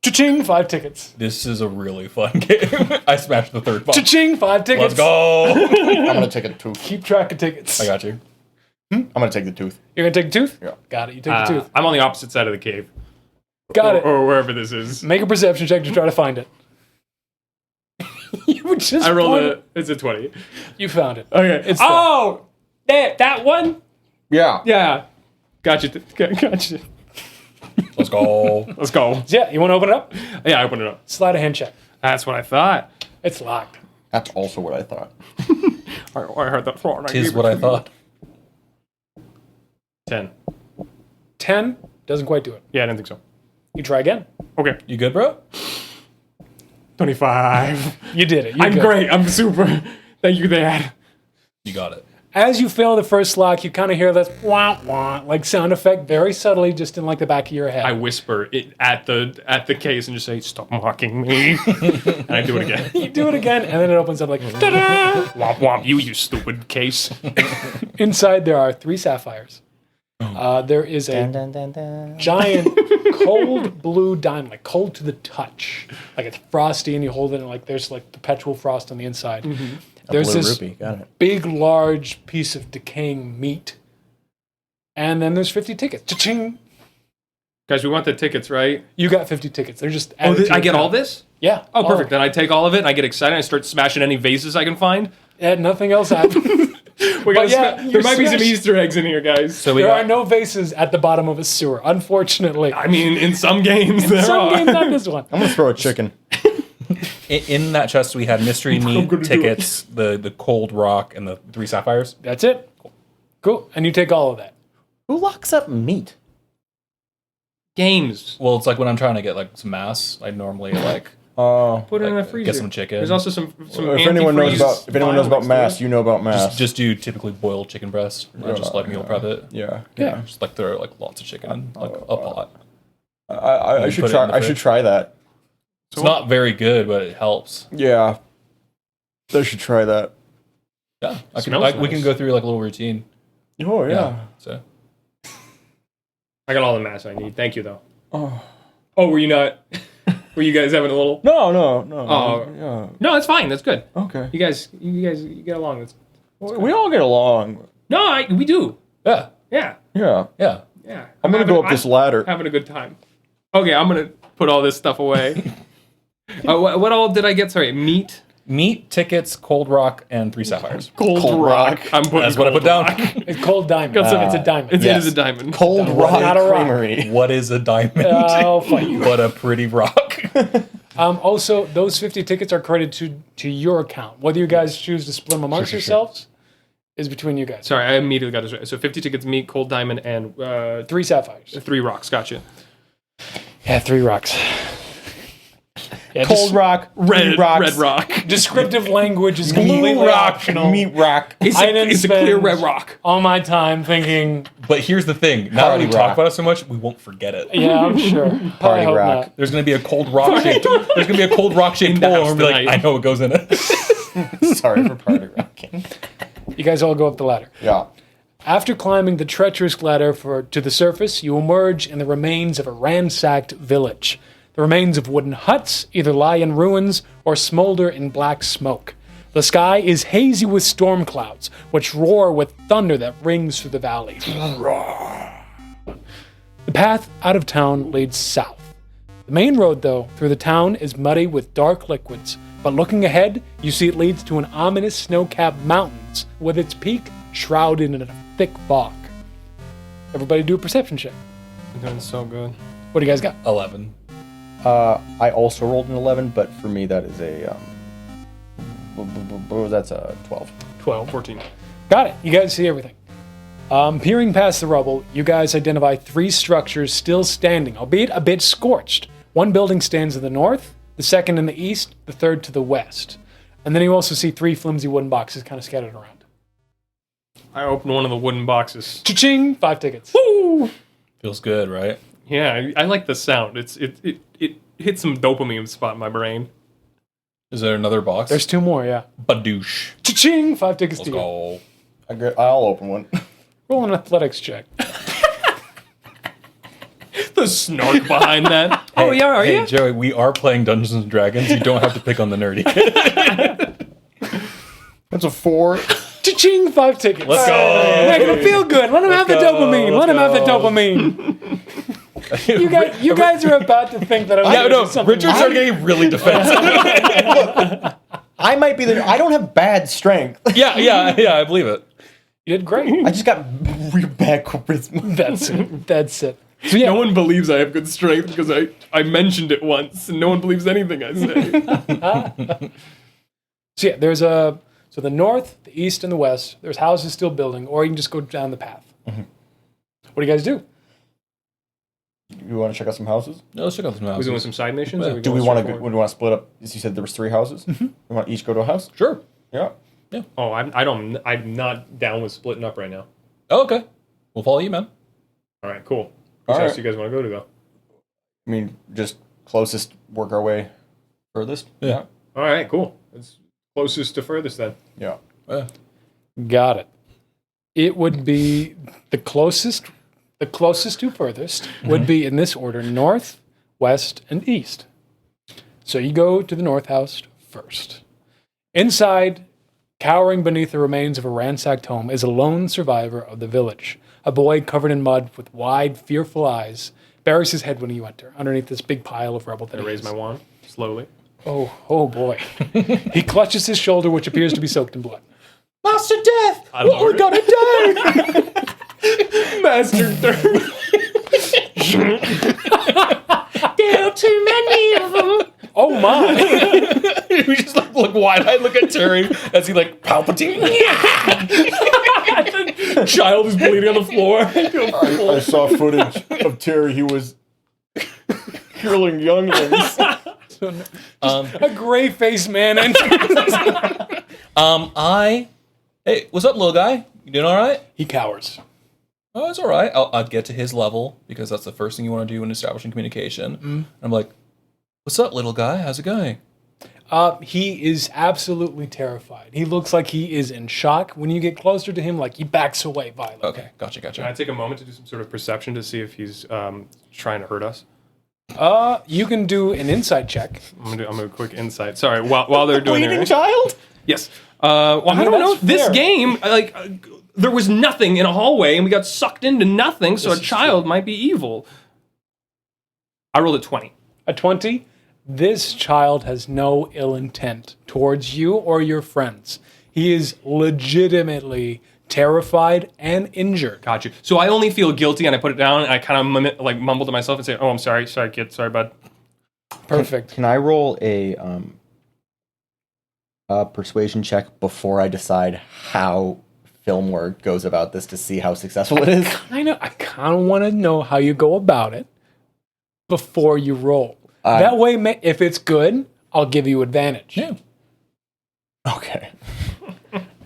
Cha-ching, 5 tickets. This is a really fun game. I smashed the third box. Cha-ching, 5 tickets. Let's go. I'm gonna take a tooth. Keep track of tickets. I got you. I'm gonna take the tooth. You're gonna take the tooth? Yeah. Got it. You take the tooth. I'm on the opposite side of the cave. Got it. Or wherever this is. Make a perception check to try to find it. You would just I rolled point- it's a 20. You found it. Okay. It's oh! That one? Yeah. Yeah. Gotcha. Gotcha. Let's go. Let's go. Yeah, you want to open it up? Yeah, I opened it up. Slide a hand check. That's what I thought. It's locked. That's also what I thought. I heard that before. and Tis gave what it I to thought. you. 10. 10 doesn't quite do it. Yeah, I didn't think so. You try again. Okay. You good, bro? 25. You did it. You're I'm good. great. I'm super. Thank you, Dad. You got it. As you fail the first lock, you kind of hear this wah wah like sound effect very subtly, just in like the back of your head. I whisper it at the case and just say, "Stop mocking me," and I do it again. You do it again, and then it opens up like ta-da! Womp womp, you stupid case. Inside there are 3 sapphires. There is a giant cold blue diamond, like cold to the touch, like it's frosty, and you hold it, and like there's like perpetual frost on the inside. There's Blue this rupee. Got it. big, large piece of decaying meat, and then there's 50 tickets. Cha-ching! Guys, we want the tickets, right? You got 50 tickets. They're just Oh, added to I your get all account. this? Yeah. Oh, all perfect. of Then I take all of it and I get excited. And I start smashing any vases I can find. it. Nothing else happened. We gotta yeah, there you're might be some smashed. Easter eggs in here, guys. So we There got, are no vases at the bottom of a sewer, unfortunately. I mean, in some games there Some are. games, not this one. I'm gonna throw a chicken. in that chest we had mystery meat gonna do tickets, the cold rock, and the 3 sapphires. That's it. Cool. And you take all of that. Who locks up meat? Games. Well, it's like when I'm trying to get like some mass, I normally like Put it in the Like, freezer. get some chicken. There's also some If anyone knows about mass, you know about mass. just do typically boiled chicken breast. And just like meal prep it. Yeah. Yeah. Just like throw like lots of chicken in like a pot. I You should put it try. in the I should fridge. try that. It's not very good, but it helps. Yeah. I should try that. Yeah, Smells we can nice. go through like a little routine. Oh yeah. So I got all the mass I need. Thank you, though. Oh. Oh, were you not? Were you guys having a little? No. Oh. Yeah. No, that's fine. That's good. Okay. You guys get along. That's, We all get along. no, we do. yeah, Yeah, Yeah. yeah. yeah. I'm gonna go up this ladder. Having a good time. Okay, I'm gonna put all this stuff away. What all did I get? Sorry, meat. Meat, tickets, cold rock, and 3 sapphires. Cold rock. I'm putting That's what I cold put down. rock. It's cold diamond. it's a diamond. It Yes. is a diamond. Cold rock not a rock. creamery. What is a diamond? I'll fight you. What a pretty rock. Also, those 50 tickets are credited to your account. Whether you guys choose to split them amongst yourselves is between you guys. Sorry, I immediately got this right. So 50 tickets, meat, cold diamond, and 3 sapphires. 3 rocks. Gotcha. Yeah, 3 rocks. Yeah, Cold rock. Red rocks. rock. Descriptive language is completely Blue rock. optional. Meat rock. It's I a, didn't it's a clear spend- red rock. All my time thinking, But here's the thing: now that Party we talk rock. about it so much, we won't forget it. yeah, I'm sure. Party I hope rock. not. There's gonna be a cold rock shaped. There's gonna be a cold rock shaped In the bowl, house and we'll be like, tonight. I know what goes in it. Sorry for party rocking. You guys all go up the ladder. Yeah. After climbing the treacherous ladder to the surface, you emerge in the remains of a ransacked village. The remains of wooden huts either lie in ruins or smolder in black smoke. The sky is hazy with storm clouds, which roar with thunder that rings through the valley. The path out of town leads south. The main road, though, through the town is muddy with dark liquids, but looking ahead, you see it leads to an ominous snow-capped mountains with its peak shrouded in a thick fog. Everybody do a perception check. I'm doing so good. What do you guys got? 11. I also rolled an 11, but for me that is a that's a 12. 12. 14. Got it. You guys see everything. Peering past the rubble, you guys identify 3 structures still standing, albeit a bit scorched. One building stands in the north, the second in the east, the third to the west. And then you also see 3 flimsy wooden boxes kind of scattered around. I open one of the wooden boxes. Cha-ching! 5 tickets. Woo! Feels good, right? Yeah, I like the sound. It hits some dopamine spot in my brain. Is there another box? There's 2 more, yeah. Badoosh. Cha-ching! 5 tickets Let's to you. go. I'll open one. Roll an athletics check. The snark behind that. Oh, yeah, are Hey, you? Joey, we are playing Dungeons and Dragons. You don't have to pick on the nerdy. That's a 4. Cha-ching! 5 tickets. Let's go. Make him feel good. Let him have the go. dopamine. Let him have the dopamine. You guys are about to think that I'm Yeah, gonna no, do something. Richard's are getting really defensive. I might be I don't have bad strength. yeah, I believe it. You did great. I just got real bad charisma. That's it. So yeah, No one believes I have good strength because I mentioned it once, and no one believes anything I say. So yeah, there's so the north, the east, and the west. There's houses still building, or you can just go down the path. Mm-hmm. What do you guys do? You want to check out some houses? No, let's check out some we houses. doing some side missions? Or Do we going want straight to? forward? We want to split up? You said there was 3 houses. We want to each go to a house. Sure. Yeah. Oh, I'm not down with splitting up right now. Oh, okay. We'll follow you, man. All right, cool. All Which house right. do you guys want to go to though? I mean, just closest, work our way furthest. Yeah. All right, cool. It's closest to furthest then. Yeah. Got it. It would be the closest to furthest would be in this order: north, west, and east. So you go to the north house first. Inside, cowering beneath the remains of a ransacked home, is a lone survivor of the village. A boy covered in mud with wide, fearful eyes buries his head when you enter, underneath this big pile of rubble that I he raise is. my wand slowly. Oh boy. He clutches his shoulder, which appears to be soaked in blood. Master Death. I what we Gotta do. Master Third. There are too many of them. Oh my! We just look wide-eyed, look at Terry as he Palpatine. Child is bleeding on the floor. I saw footage of Terry. He was killing younglings. A gray-faced man enters. Hey, what's up, little guy? You doing all right? He cowers. Oh, it's all right. I'll get to his level because that's the first thing you want to do when establishing communication. I'm like, what's up, little guy? How's it going? He is absolutely terrified. He looks like he is in shock. When you get closer to him, he backs away violently. Okay, gotcha. Can I take a moment to do some sort of perception to see if he's trying to hurt us? You can do an insight check. I'm gonna do a quick insight. Sorry, while they're doing Bleeding their child. yes. Well, I don't know. that's This fair. game, there was nothing in a hallway, and we got sucked into nothing. So a child might be evil. I rolled a 20. A 20. This child has no ill intent towards you or your friends. He is legitimately terrified and injured. Got you. So I only feel guilty, and I put it down, and I kind of mumble to myself and say, "Oh, I'm sorry, kid, sorry, bud." Perfect. Can I roll a persuasion check before I decide how Fillmore goes about this to see how successful it is? I kind of want to know how you go about it before you roll. That way, if it's good, I'll give you advantage. Yeah. Okay.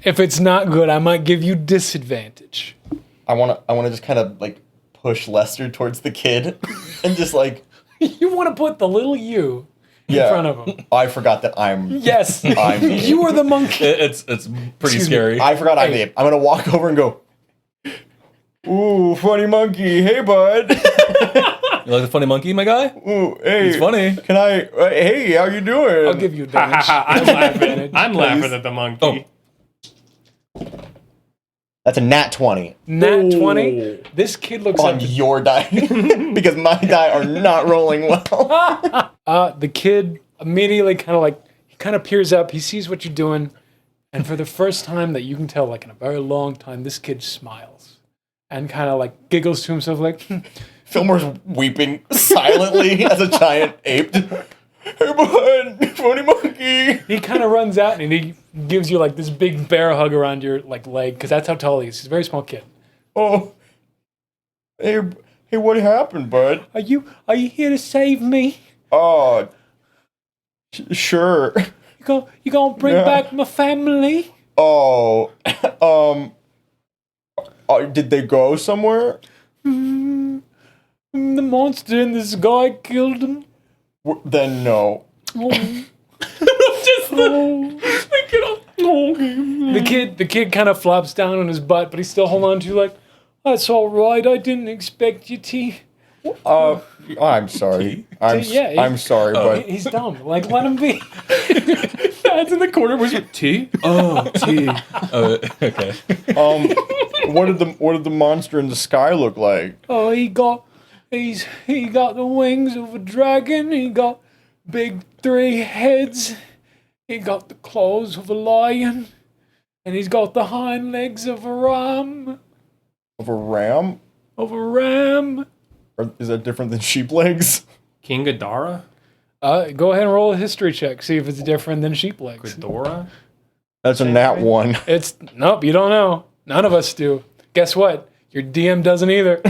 If it's not good, I might give you disadvantage. I want to just kind of push Lester towards the kid and just You want to put the little you in front of him. I forgot that I'm. Yes, I'm the you are the monkey. It's pretty Excuse me. scary. I forgot I'm the ape. I'm gonna walk over and go. Ooh, funny monkey. Hey, bud. You like the funny monkey, my guy? Ooh, hey. He's funny. Can I? Hey, how you doing? I'll give you advantage. I'm laughing. I'm laughing at the monkey. That's a nat 20 Nat 20. This kid looks on like your die because my die are not rolling well. the kid immediately kind of peers up. He sees what you're doing, and for the first time that you can tell, in a very long time, this kid smiles and kind of giggles to himself, Fillmore's weeping silently as a giant ape. Hey, bud, funny monkey. He kind of runs out and he gives you this big bear hug around your leg because that's how tall he is. He's a very small kid. Oh, hey, what happened, bud? Are you here to save me? Oh, sure. You gonna bring Yeah. back my family? Oh, Did they go somewhere? The monster in the sky killed him. Then no. The kid kind of flops down on his butt, but he's still holding on to you like, that's all right. I didn't expect you to. I'm sorry. I'm sorry, but He's dumb. Like, let him be. That's in the corner. Was it tea? Oh, tea. Okay. what did the monster in the sky look like? Oh, he got the wings of a dragon. He got big 3 heads. He got the claws of a lion, and he's got the hind legs of a ram. Of a ram? Or is that different than sheep legs? King Ghidorah? Go ahead and roll a history check. See if it's different than sheep legs. Ghidorah? That's a nat 1. Nope. You don't know. None of us do. Guess what? Your DM doesn't either.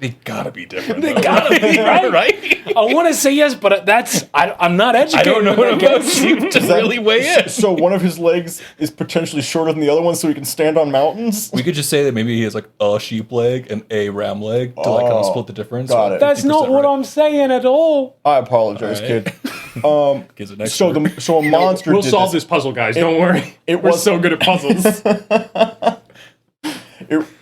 They gotta be different. They gotta be right. I want to say yes, but I'm not educated. I don't know what about sheep to really weigh in. So one of his legs is potentially shorter than the other one, so he can stand on mountains. We could just say that maybe he has like a sheep leg and a ram leg to like kind of split the difference. Got it. That's not what I'm saying at all. I apologize, All right. kid. Gives it next So a monster. We'll did solve this puzzle, guys. Don't worry. It We're was so good at puzzles.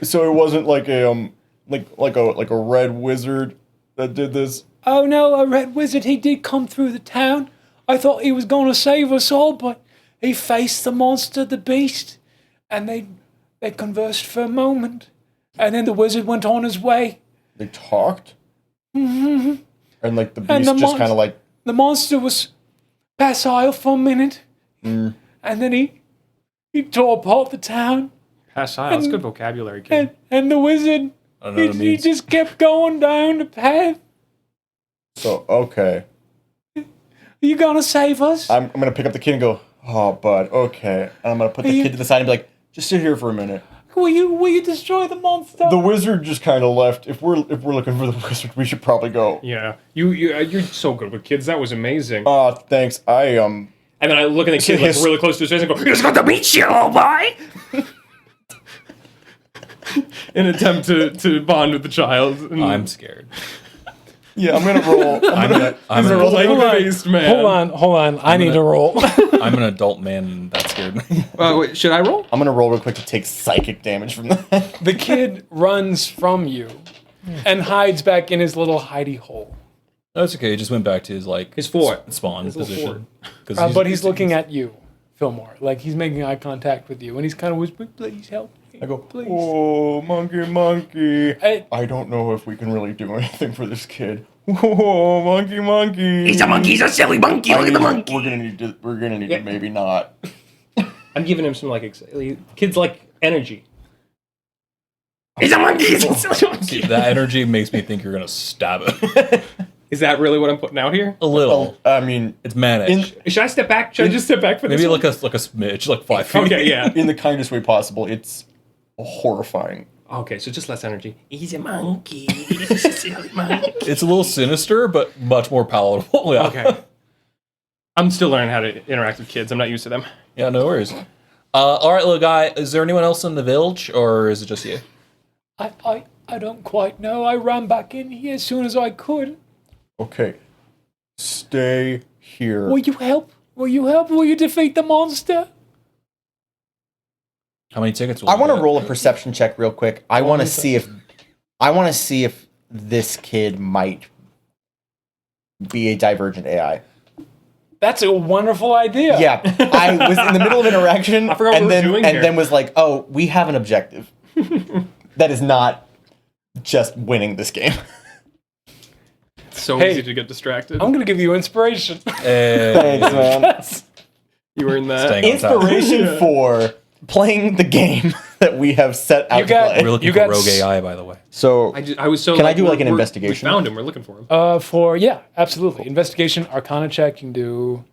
So it wasn't like a like a red wizard that did this. Oh no, a red wizard. He did come through the town. I thought he was going to save us all, but he faced the monster, the beast, and they conversed for a moment, and then the wizard went on his way. They talked. Mm-hmm. And like the And beast the just kind of like. The monster was facile for a minute, and then he tore apart the town, Facile. That's good vocabulary, kid. and the wizard I don't know what it he means. just kept going down the path. So okay, You gonna save us? I'm gonna pick up the kid and go, oh bud, okay. And I'm gonna put the kid to the side and be like, just sit here for a minute. Will you destroy the monster? The wizard just kind of left. If we're looking for the wizard, we should probably go. Yeah. You're so good with kids. That was amazing. Thanks. And then I look at the kid like his- really close to his face and go, "He's got to meet you, little boy!" In an attempt to bond with the child. And I'm scared. Yeah, I'm gonna roll. I'm gonna roll. Language-based man. Hold on. I need to roll. I'm an adult man, and that scared me. Wait, should I roll? I'm gonna roll real quick to take psychic damage from that. The kid runs from you and hides back in his little hidey hole. That's okay. He just went back to his like His fort. spawn little position. 'Cause But he's looking at you, Fillmore. Like he's making eye contact with you, and he's kind of whispering, "Please help me." I go, please. oh, monkey. Hey. I don't know if we can really do anything for this kid. Whoa, monkey. He's a monkey. He's a silly monkey. Look at the monkey. We're gonna need to maybe not. I'm giving him some kids like energy. He's a monkey. He's a silly monkey. that energy makes me think you're gonna stab him. Is that really what I'm putting out here? A little. I mean, It's manic. Should I step back? Should I just step back for this? Maybe one? like a smidge, like 5 feet. Okay, yeah. in the kindest way possible. It's horrifying. Okay, so just less energy. He's a monkey. He's a silly monkey. It's a little sinister, but much more palatable. Yeah. Okay. I'm still learning how to interact with kids. I'm not used to them. Yeah, no worries. All right, little guy. Is there anyone else in the village, or is it just you? I don't quite know. I ran back in here as soon as I could. Okay, stay here. Will you help? Will you defeat the monster? How many tickets will I you want to get? roll a perception check real quick. I want to see if this kid might be a divergent AI. That's a wonderful idea. Yeah, I was in the middle of interaction forgot what and we were doing then here. then was like, "Oh, we have an objective. That is not just winning this game. So Hey. easy to get distracted. I'm gonna give you inspiration. Thanks, man. You were in that. Staying on top. Inspiration for playing the game that we have set out You got- to play. We're looking You for got rogue s- AI, by the way. So I was so. Can I do, like, an we're- investigation? We found him. We're looking for him. Yeah, absolutely. Investigation, Arcana check. You can do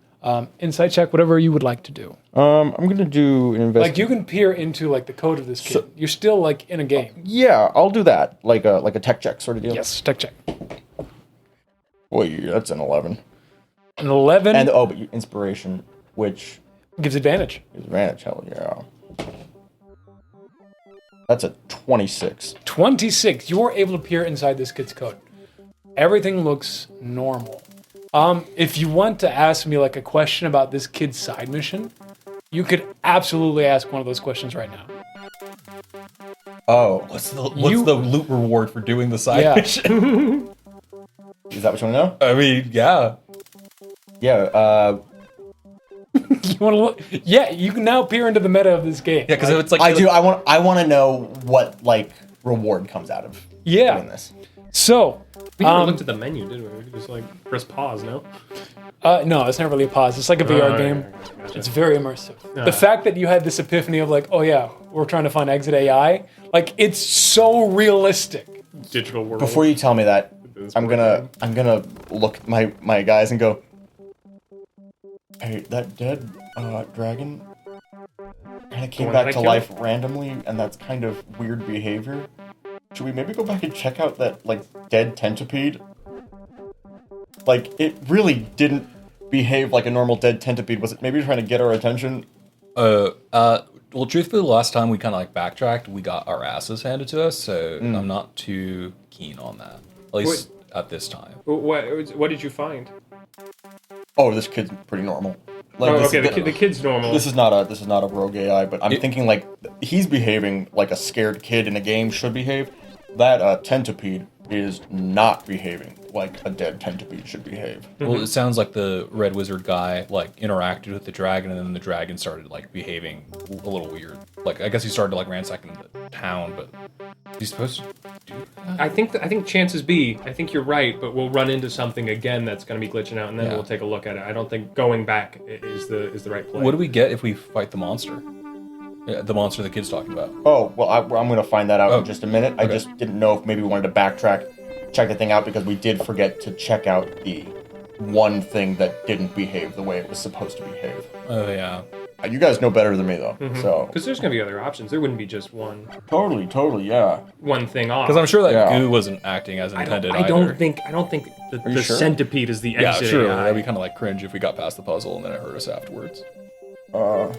insight check, whatever you would like to do. I'm gonna do an investigation. Like you can peer into like the code of this kid. You're still like in a game. Yeah, I'll do that. Like a tech check sort of deal. Yes, tech check. Boy, that's an 11. An 11 And but inspiration, which gives advantage. is advantage. Hell yeah. That's a 26. 26. You are able to peer inside this kid's code. Everything looks normal. If you want to ask me like a question about this kid's side mission, you could absolutely ask one of those questions right now. Oh, What's the loot reward for doing the side Yeah. mission? is that what you want to know? I mean, yeah. Yeah. You want to look? Yeah, you can now peer into the meta of this game. Yeah, because it's like I do. I want to know what like reward comes out of doing this. So, We never looked at the menu, did we? We just like press pause, no? no, it's not really a pause. It's like a VR game. Gotcha. It's very immersive. The fact that you had this epiphany of like, oh yeah, we're trying to find Exit AI, like it's so realistic. Digital world. Before you tell me that, This I'm board gonna look at my guys and go, hey, that dead dragon kind of came one back that I to killed? life randomly, and that's kind of weird behavior. Should we maybe go back and check out that like dead centipede? Like it really didn't behave like a normal dead centipede. Was it maybe trying to get our attention? Well, truthfully, the last time we kind of like backtracked, we got our asses handed to us, so I'm not too keen on that. At least at this time. What did you find? Oh, this kid's pretty normal. Like, Oh, this- okay, the kid's normal. This is not a rogue AI, but I'm thinking like he's behaving like a scared kid in a game should behave. That centipede is not behaving like a dead centipede should behave. Well, it sounds like the Red Wizard guy like interacted with the dragon, and then the dragon started like behaving a little weird. Like I guess he started like ransacking the town, but he's supposed to do that? I think chances be, I think you're right, but we'll run into something again that's going to be glitching out, and then Yeah. we'll take a look at it. I don't think going back is the right play. What do we get if we fight the monster? Yeah, the monster the kid's talking about. Oh well, I'm going to find that out in just a minute. I okay. just didn't know if maybe we wanted to backtrack, check the thing out because we did forget to check out the one thing that didn't behave the way it was supposed to behave. Oh yeah. You guys know better than me though, so Because there's going to be other options. There wouldn't be just one totally, yeah. thing off. Because I'm sure that Yeah. goo wasn't acting as intended. I don't either. think the you sure? centipede is the Yeah, exit sure. AI. That'd be kind of like cringe if we got past the puzzle and then it hurt us afterwards. Uh,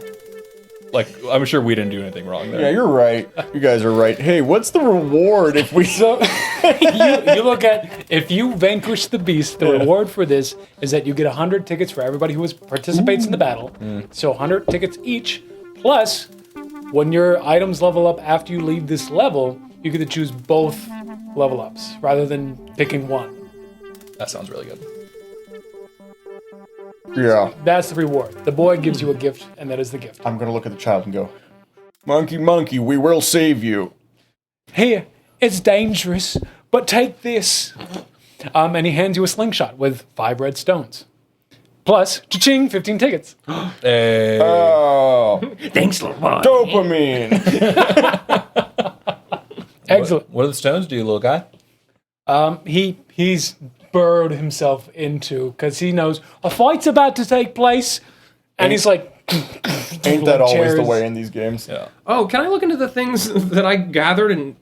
Like I'm sure we didn't do anything wrong there. yeah, you're right. You guys are right. Hey, what's the reward if we? So you look at if you vanquish the beast, the reward for this is that you get 100 tickets for everybody who participates in the battle. So 100 tickets each. Plus, when your items level up after you leave this level, you get to choose both level ups rather than picking one. That sounds really good. Yeah, That's the reward. The boy gives you a gift, and that is the gift. I'm gonna look at the child and go, monkey, we will save you. Here, it's dangerous, but take this. And he hands you a slingshot with 5 red stones. Plus, cha-ching, 15 tickets. Hey. Oh, Thanks, little boy. dopamine. Excellent. What do the stones do, little guy? He's burrowed himself into because he knows a fight's about to take place, and he's like, Ain't that always the chairs. way in these games? Yeah. Oh, can I look into the things that I gathered and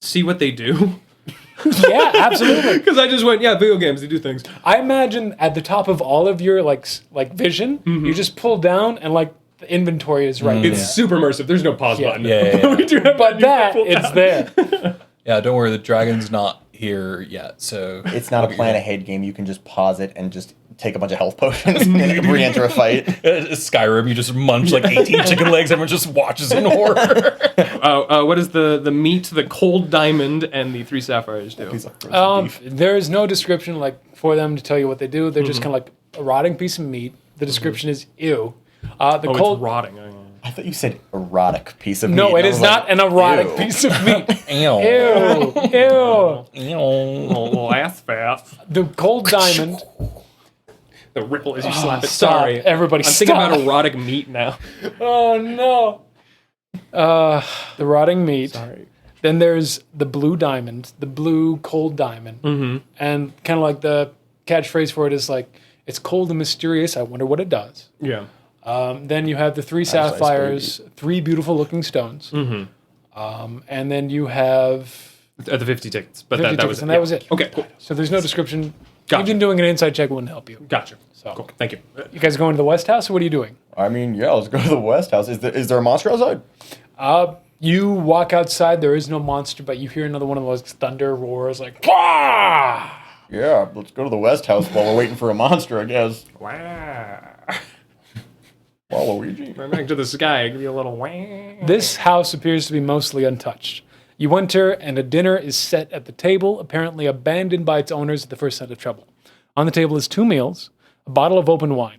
see what they do? Yeah, absolutely. Because I just went, yeah, video games, they do things. I imagine at the top of all of your like vision, you just pull down and like the inventory is right. It's super immersive. There's no pause button. Yeah. We do have But that it's there. Yeah, don't worry, the dragon's not here yet, so It's not a plan ahead game. You can just pause it and just take a bunch of health potions and re-enter a fight. Skyrim, you just munch like 18 chicken legs, everyone just watches in horror. What does the meat, the cold diamond, and the 3 sapphires do? There's no description like for them to tell you what they do. They're just kind of like a rotting piece of meat. The description is ew. The Oh, cold. it's rotting. Oh, yeah. I thought you said erotic piece of meat. No, it and I is was not like, an erotic ew. piece of meat. Ew. Ew. Ew. Little ass fat. The cold diamond. The ripple as you slap it. stop. Sorry. Everybody I'm thinking stop. about erotic meat now. Oh no. The rotting meat. Sorry. Then there's the blue diamond, the blue cold diamond. And kind of like the catchphrase for it is like, it's cold and mysterious. I wonder what it does. Yeah. Then you have the 3 sapphires, 3 beautiful looking stones. And then you have The 50 tickets. But 50 that was tickets, it. and that was it. Okay, cool. So there's no description. Gotcha. Even doing an inside check wouldn't help you. Gotcha. So Cool. Thank you. you guys going to the West House or what are you doing? I mean, yeah, let's go to the West House. Is there a monster outside? You walk outside. There is no monster, but you hear another one of those thunder roars, like "Wah!" Yeah, let's go to the West House while we're waiting for a monster, I guess. Wow. Waluigi. Right back to the sky. Give you a little wah. This house appears to be mostly untouched. You enter, and a dinner is set at the table, apparently abandoned by its owners at the first sign of trouble. On the table is 2 meals, a bottle of open wine.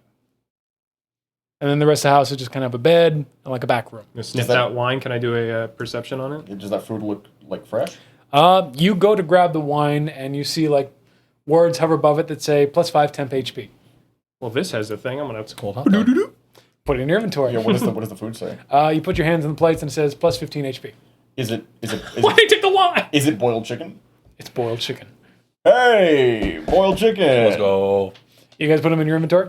And then the rest of the house is just kind of a bed and like a back room. Sniff that- that wine. Can I do a perception on it? Does that food look like fresh? You go to grab the wine, and you see like words hover above it that say +5 temp HP. Well, this has a thing. I'm gonna have to Hold on. Put it in your inventory. Yeah, what does the food say? You put your hands on the plates, and it says +15 HP. Is it Why did I take the wine? is it boiled chicken? It's boiled chicken. Hey, boiled chicken. Let's go. You guys put them in your inventory?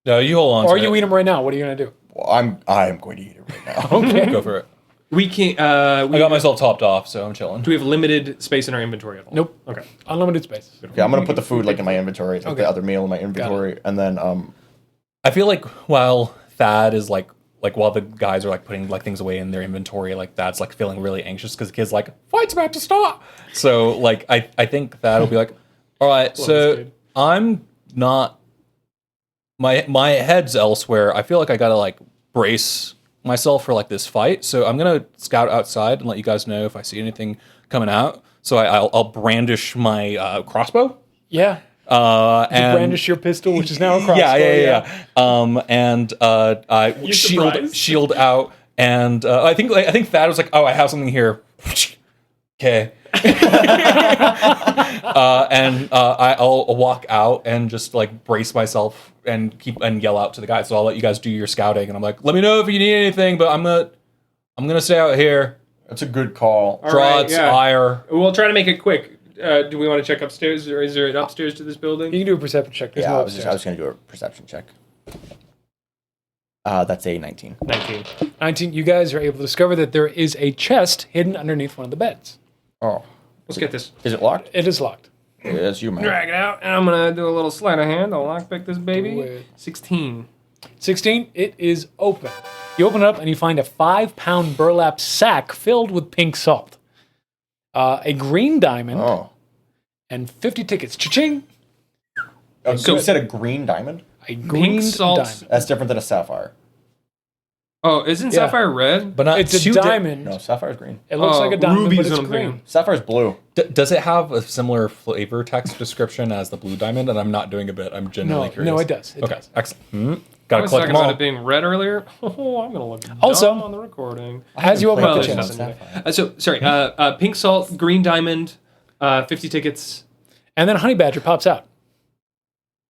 No, you hold on. Or to you it. eat them right now? What are you going to do? Well, I am going to eat it right now. Okay. Go for it. We can't. I got myself topped off, so I'm chilling. Do we have limited space in our inventory at all? Nope. Okay. Unlimited space. Okay, I'm gonna put the food like in my inventory, like Okay. the other meal in my inventory, and then I feel like while Thad is like while the guys are like putting like things away in their inventory, like Thad's like feeling really anxious because the kid's like, fight's about to start. So like I think Thad will be like, all right, this so kid. I'm not my head's elsewhere. I feel like I gotta like brace myself for like this fight. So I'm gonna scout outside and let you guys know if I see anything coming out. So I'll brandish my crossbow. Yeah. And Brandish your pistol, which is now a crossbow. yeah. And I surprised? shield out, and I think Thad was like, "Oh, I have something here." Okay. I'll walk out and just like brace myself and yell out to the guys. So I'll let you guys do your scouting, and I'm like, "Let me know if you need anything." But I'm gonna stay out here. that's a good call. All Draw right, its yeah. ire. We'll try to make it quick. Do we want to check upstairs, or is there an upstairs to this building? You can do a perception check. There's Yeah, no I was upstairs. gonna do a perception check. That's a 19. 19. 19. You guys are able to discover that there is a chest hidden underneath one of the beds. Oh, Let's get this. is it locked? It is locked. Yeah, that's you, man. Drag it out, and I'm gonna do a little sleight of hand. I'll lockpick this Do baby. it. 16. 16. It is open. You open it up and you find a 5-pound burlap sack filled with pink salt, a green diamond, Oh, and 50 tickets. Cha-ching! so you said a green diamond? A green salt. diamond. That's different than a sapphire. Oh, isn't Yeah. sapphire red? But not It's a too diamond. No, sapphire's green. It looks like a diamond, ruby's but it's what I'm green. thinking. Sapphire's blue. Does it have a similar flavor text description as the blue diamond? And I'm not doing a bit. I'm genuinely curious. No, it does. It Okay, does. excellent. I Gotta was collect talking them all. about it being red earlier. Oh, I'm gonna look Also- dumb on the recording. As you open Well, up the there's chest, nothing to it. So sorry. Pink salt, green diamond, 50 tickets. and then a honey badger pops out.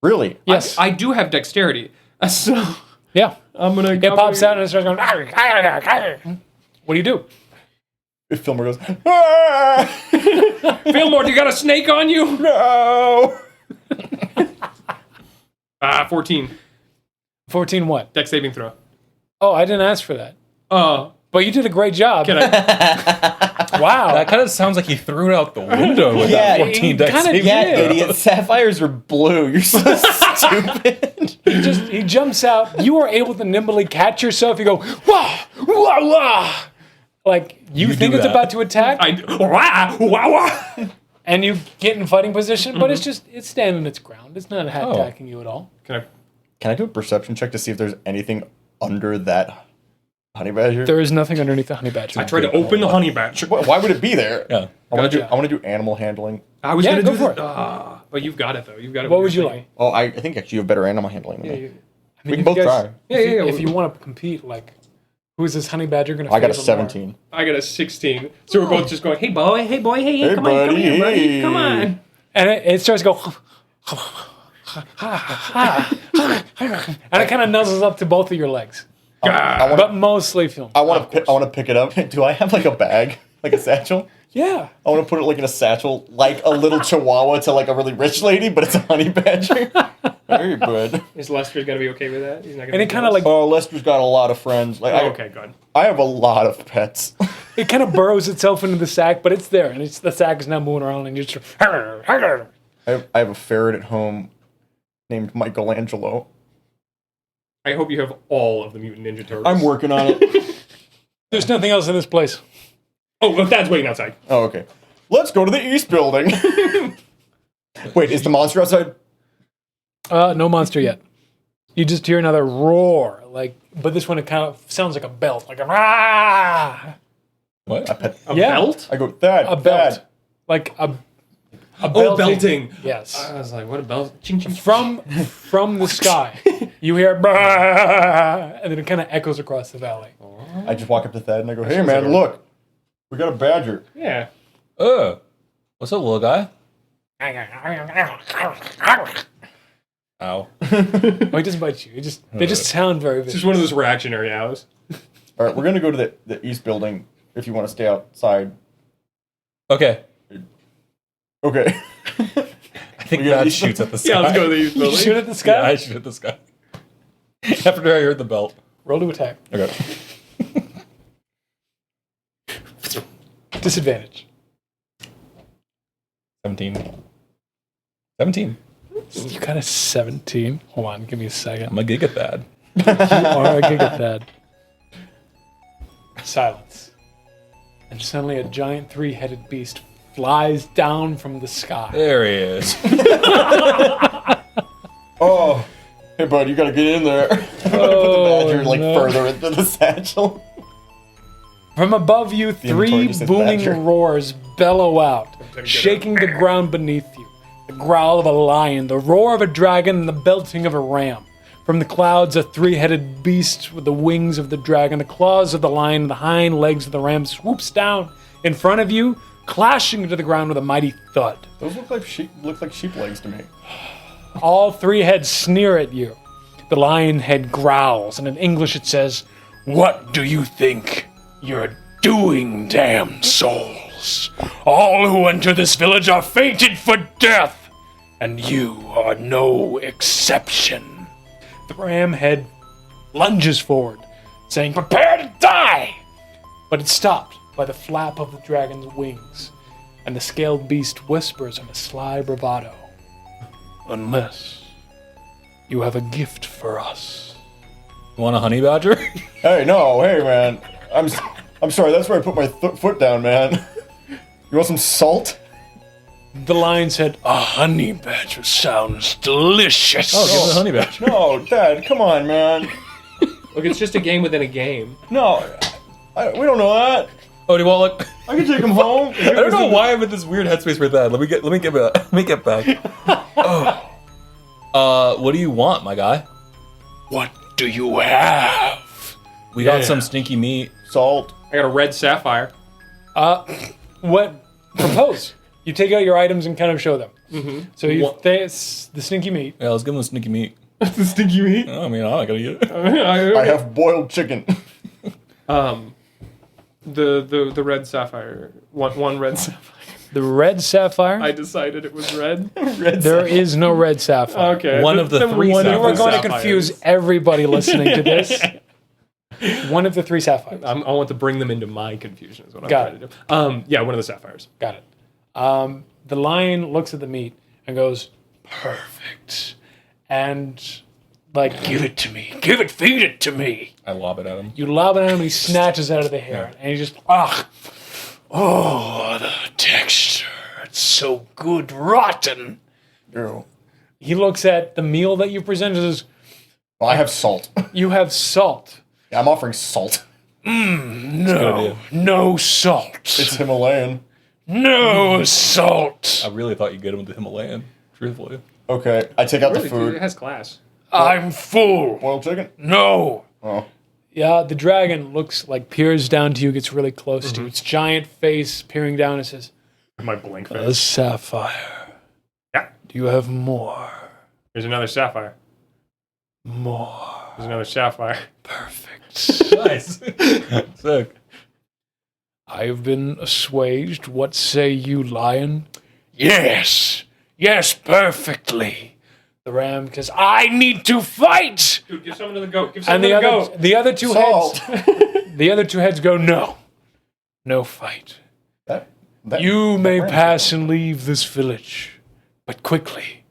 Really? Yes. I do have dexterity, so Yeah. I'm gonna. It pops out and it starts going. What do you do? If Filmer goes, ah, Fillmore, do you got a snake on you? no. 14. 14 what? Dex saving throw. Oh, I didn't ask for that. But you did a great job. Can I? Wow. That kind of sounds like he threw it out the window with Yeah, that 14 dex kinda save. Yeah, Yeah. idiot. Sapphires are blue. You're so stupid. He jumps out. You are able to nimbly catch yourself. You go, wah, wah, wah. Like, you You think do it's that. about to attack, Wah, wah, wah. and you get in fighting position, but it's standing its ground. It's not attacking you at all. Can Can I do a perception check to see if there's anything under that honey badger? There is nothing underneath the honey badger. I try to open the honey badger? Why would it be there? Yeah. I want to Gotcha. do. I want to do animal handling. I was Yeah, gonna go do for that. it. But you've got it though. You've got it. What with would your you thing. like? Oh, I think actually you have better animal handling than me. I mean, We can if both you guys- try. Yeah, if you- yeah, If you want to compete, like, who is this honey badger going to I got a 17. I got a 16. So we're both just going, hey boy, hey boy, hey, Hey, come on, come here, buddy, buddy. come on. And it starts to go, and it kind of nuzzles up to both of your legs, I want. but mostly film. I want to pick it up. Do I have like a bag, like a satchel? Yeah. I want to put it like in a satchel, like a little chihuahua to like a really rich lady, but it's a honey badger. Very good. Is Lester gonna be okay with that? He's not gonna. And be it kind of jealous? like, Oh, Lester's got a lot of friends. Like, Oh, okay, good. I have a lot of pets. it kind of burrows itself into the sack, but it's there, and the sack is now moving around, and you're just, I have a ferret at home named Michelangelo. I hope you have all of the Mutant Ninja Turtles. I'm working on it. There's nothing else in this place. Oh, well, Thad's waiting outside. Oh, okay. Let's go to the east building. Wait, is the monster outside? No monster yet. You just hear another roar, but this one it kind of sounds like a belt, like a rah. What? A Yeah. belt? I go, Thad, A belt, Thad. like a Oh, belting. belting. Yes. I was like, what a belt. Ching, ching. From the sky, you hear "Bah!" and then it kind of echoes across the valley. I just walk up to Thad and I go, hey man, look. We got a badger. Yeah. What's up, little guy? Ow. Oh, he doesn't bite you. They just sound very It's vicious. just one of those reactionary hours. All right, we're going to go to the east building if you want to stay outside. Okay. Okay. I think We got Matt these- shoots at the sky. Yeah, let's go to the east You building. shoot at the Yeah, sky. I shoot at the sky. After I heard the belt. Roll to attack. Okay. Disadvantage. 17. 17. You got a 17. Hold on, give me a second. I'm a gigathad. You are a gigathad. Silence. And suddenly a giant three-headed beast flies down from the sky. There he is. Oh, hey bud, you got to get in there. I'm going to put the badger no. further into the satchel. From above you, inventory three just says booming badger. roars bellow out, shaking the ground beneath you. The growl of a lion, the roar of a dragon, and the belting of a ram. From the clouds, a three-headed beast with the wings of the dragon, the claws of the lion, and the hind legs of the ram swoops down in front of you, clashing into the ground with a mighty thud. Those look like sheep legs to me. All three heads sneer at you. The lion head growls, and in English it says, "What do you think you're doing, damn souls? All who enter this village are fated for death, and you are no exception." The ram head lunges forward, saying, "Prepare to die!" But it's stopped by the flap of the dragon's wings, and the scaled beast whispers in a sly bravado, "Unless you have a gift for us." You want a honey badger? Hey, no, hey man. I'm sorry, that's where I put my foot down, man. You want some salt? The lion said, "A honey badger sounds delicious." Oh, give him the honey badger. No, Dad, come on, man. Look, it's just a game within a game. No, we don't know that. Oh, do you want look? I can take him home. I don't know why I'm in this weird headspace for that. Let me get back. Oh. What do you want, my guy? What do you have? We got some stinky meat. Salt. I got a red sapphire. What? Propose. You take out your items and kind of show them. Mm-hmm. So the stinky meat. Yeah, let's give him the stinky meat. The stinky meat. I mean, I'm not gonna get it. I have boiled chicken. The red sapphire. One red sapphire. The red sapphire? I decided it was red. There is no red sapphire. Okay. One of the then three one of You are the going to sapphires. confuse everybody listening to this. One of the three sapphires. I want to bring them into my confusion. Is what I'm Got trying to do. Yeah, one of the sapphires. Got it. The lion looks at the meat and goes, "Perfect." And, give it to me. Feed it to me. I lob it at him. You lob it at him, he snatches out of the hair. And he just, oh, the texture. It's so good, rotten. Ew. He looks at the meal that you presented as, Well, I have salt. you have salt. Yeah, I'm offering salt. No salt. It's Himalayan. No salt. I really thought you'd get him with the Himalayan. Truthfully. Okay, I take out the It food. has class. I'm full. Boiled chicken? No. Oh. Yeah, the dragon peers down to you, gets really close to you. Its giant face peering down and says, My blank "A face. sapphire. Yeah. Do you have more? There's another sapphire. More. There's another sapphire. Perfect. Nice. Sick. I've been assuaged. What say you, lion?" "Yes. Yes, perfectly." The ram says, "I need to fight." Dude, give someone to the goat. Give And someone to the goat. the other two Salt. heads, the other two heads go, "No. No fight. That You may ram- pass and leave this village, but quickly,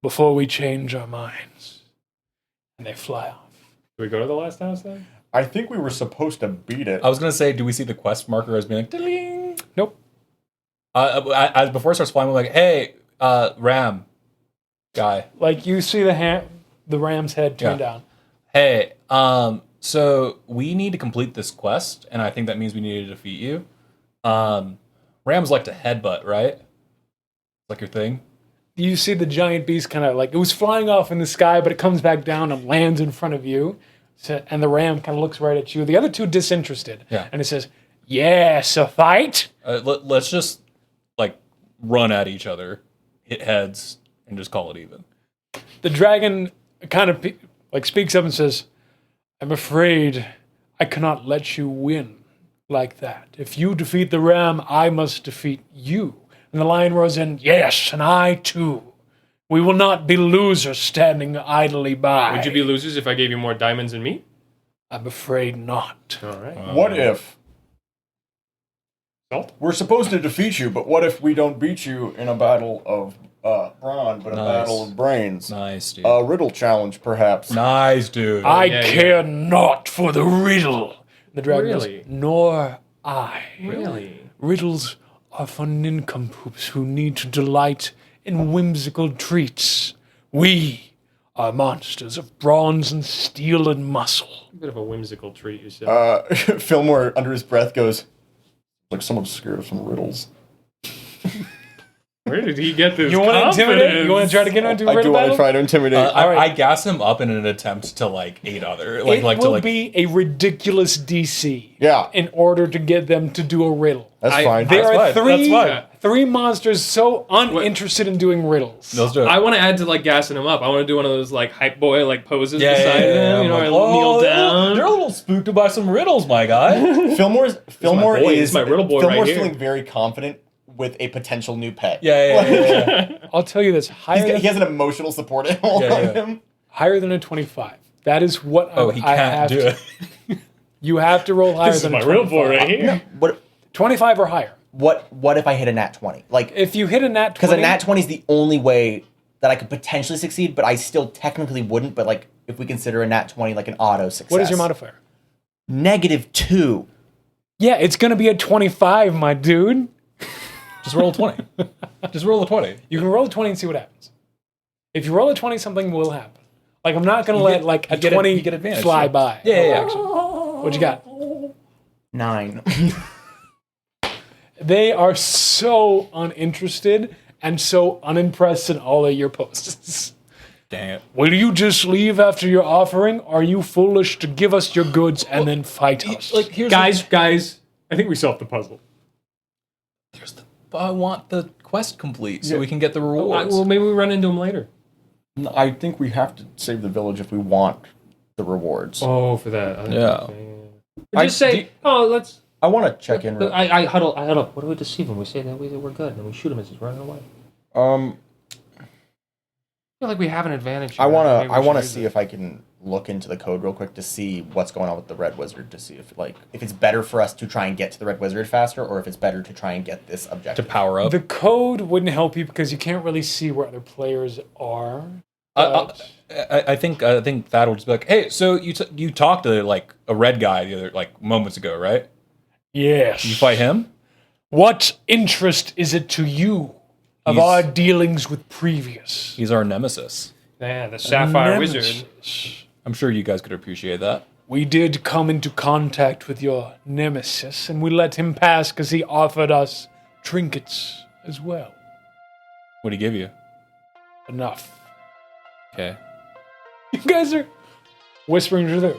before we change our minds." And they fly off. Do we go to the last house then? I think we were supposed to beat it. I was gonna say, do we see the quest marker as being like, ding? Nope. As before it starts flying, we're like, hey, Ram guy. Like you see the ram's head turn down. Hey, so we need to complete this quest, and I think that means we need to defeat you. Rams like to headbutt, right? Like your thing? You see the giant beast kind of like, it was flying off in the sky, but it comes back down and lands in front of you. So, and the ram kind of looks right at you. The other two disinterested. Yeah. And it says, yes, a fight? Let's just, like, run at each other, hit heads, and just call it even. The dragon kind of like speaks up and says, I'm afraid I cannot let you win like that. If you defeat the ram, I must defeat you. And the lion roars in, yes, and I too. We will not be losers standing idly by. Would you be losers if I gave you more diamonds than me? I'm afraid not. All right. What if Salt? we're supposed to defeat you, but what if we don't beat you in a battle of brawn, but a battle of brains? Nice, dude. A riddle challenge, perhaps. Nice, dude. I care not for the riddle. The dragon Really? goes, nor I. Really? Riddles are for nincompoops who need to delight in whimsical treats. We are monsters of bronze and steel and muscle. A bit of a whimsical treat yourself. Fillmore, under his breath, goes, like some obscure some riddles. Where did he get this You want to intimidate? confidence? You want to try to get him into a I do riddle want to battle? try to intimidate. I gas him up in an attempt to, like, aid other. Like, It like will to, like, be a ridiculous DC. Yeah. In order to get them to do a riddle. That's fine. There are fine. That's fine. three monsters so uninterested in doing riddles. let's do it. I want to add to like gassing him up. I want to do one of those like hype boy like poses Yeah, beside him. You know, I'm I like, kneel they're down. a little spooked by some riddles, my guy. Fillmore boy. is This is my riddle boy Fillmore's right here. feeling very confident with a potential new pet. Yeah. I'll tell you this: He has an emotional support animal Yeah, on yeah. him. higher than a 25. That is what Oh, he I can't have do to. it. You have to roll higher This is than my a real 25. boy right here. What 25 or higher. what if I hit a nat 20? Like, If you hit a nat 20, because a nat 20 is the only way that I could potentially succeed, but I still technically wouldn't. But like, if we consider a nat 20 like an auto success, what is your modifier? -2. Yeah, it's going to be a 25, my dude. Just roll a 20. Just roll a 20. You can roll a 20 and see what happens. If you roll a 20, something will happen. Like, I'm not going to let, like, a you get 20 you get advantage. fly Yeah. by. Yeah. What you got? 9. They are so uninterested and so unimpressed in all of your posts. Dang it. Will you just leave after your offering? Are you foolish to give us your goods and then fight us? Like, here's Guys, I think we solved the puzzle. I want the quest complete so we can get the rewards. Well, maybe we run into him later. I think we have to save the village if we want the rewards. Oh, for that. Yeah. Just say, let's. I want to check in. I huddle. What do we deceive him? We say that we're good, and then we shoot him as he's running away. I feel like we have an advantage. I want to see if I can look into the code real quick to see what's going on with the Red Wizard, to see if it's better for us to try and get to the Red Wizard faster, or if it's better to try and get this to objective. power up. The code wouldn't help you because you can't really see where other players are. I think that'll just be like, hey, so you talked to like a red guy the other like moments ago, right? Yes. You fight him? What interest is it to you of He's- our dealings with previous? He's our nemesis. Yeah, the Sapphire Nemesis. Wizard. I'm sure you guys could appreciate that. We did come into contact with your nemesis, and we let him pass because he offered us trinkets as well. What did he give you? Enough. Okay. You guys are whispering to the.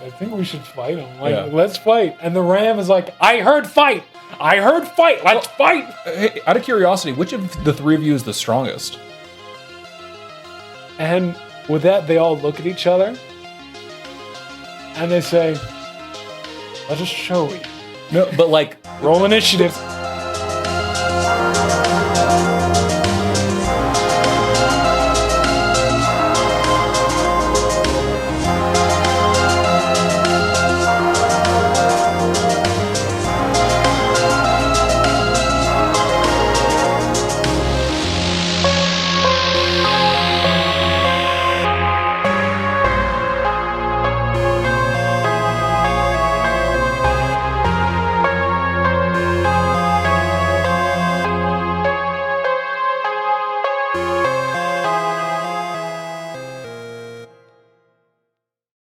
I think we should fight him. Like, Yeah. let's fight. And the ram is like, I heard fight. I heard fight. Let's fight. Hey, out of curiosity, which of the three of you is the strongest? And with that, they all look at each other, and they say, "Let us show you." No, but like, Roll initiative.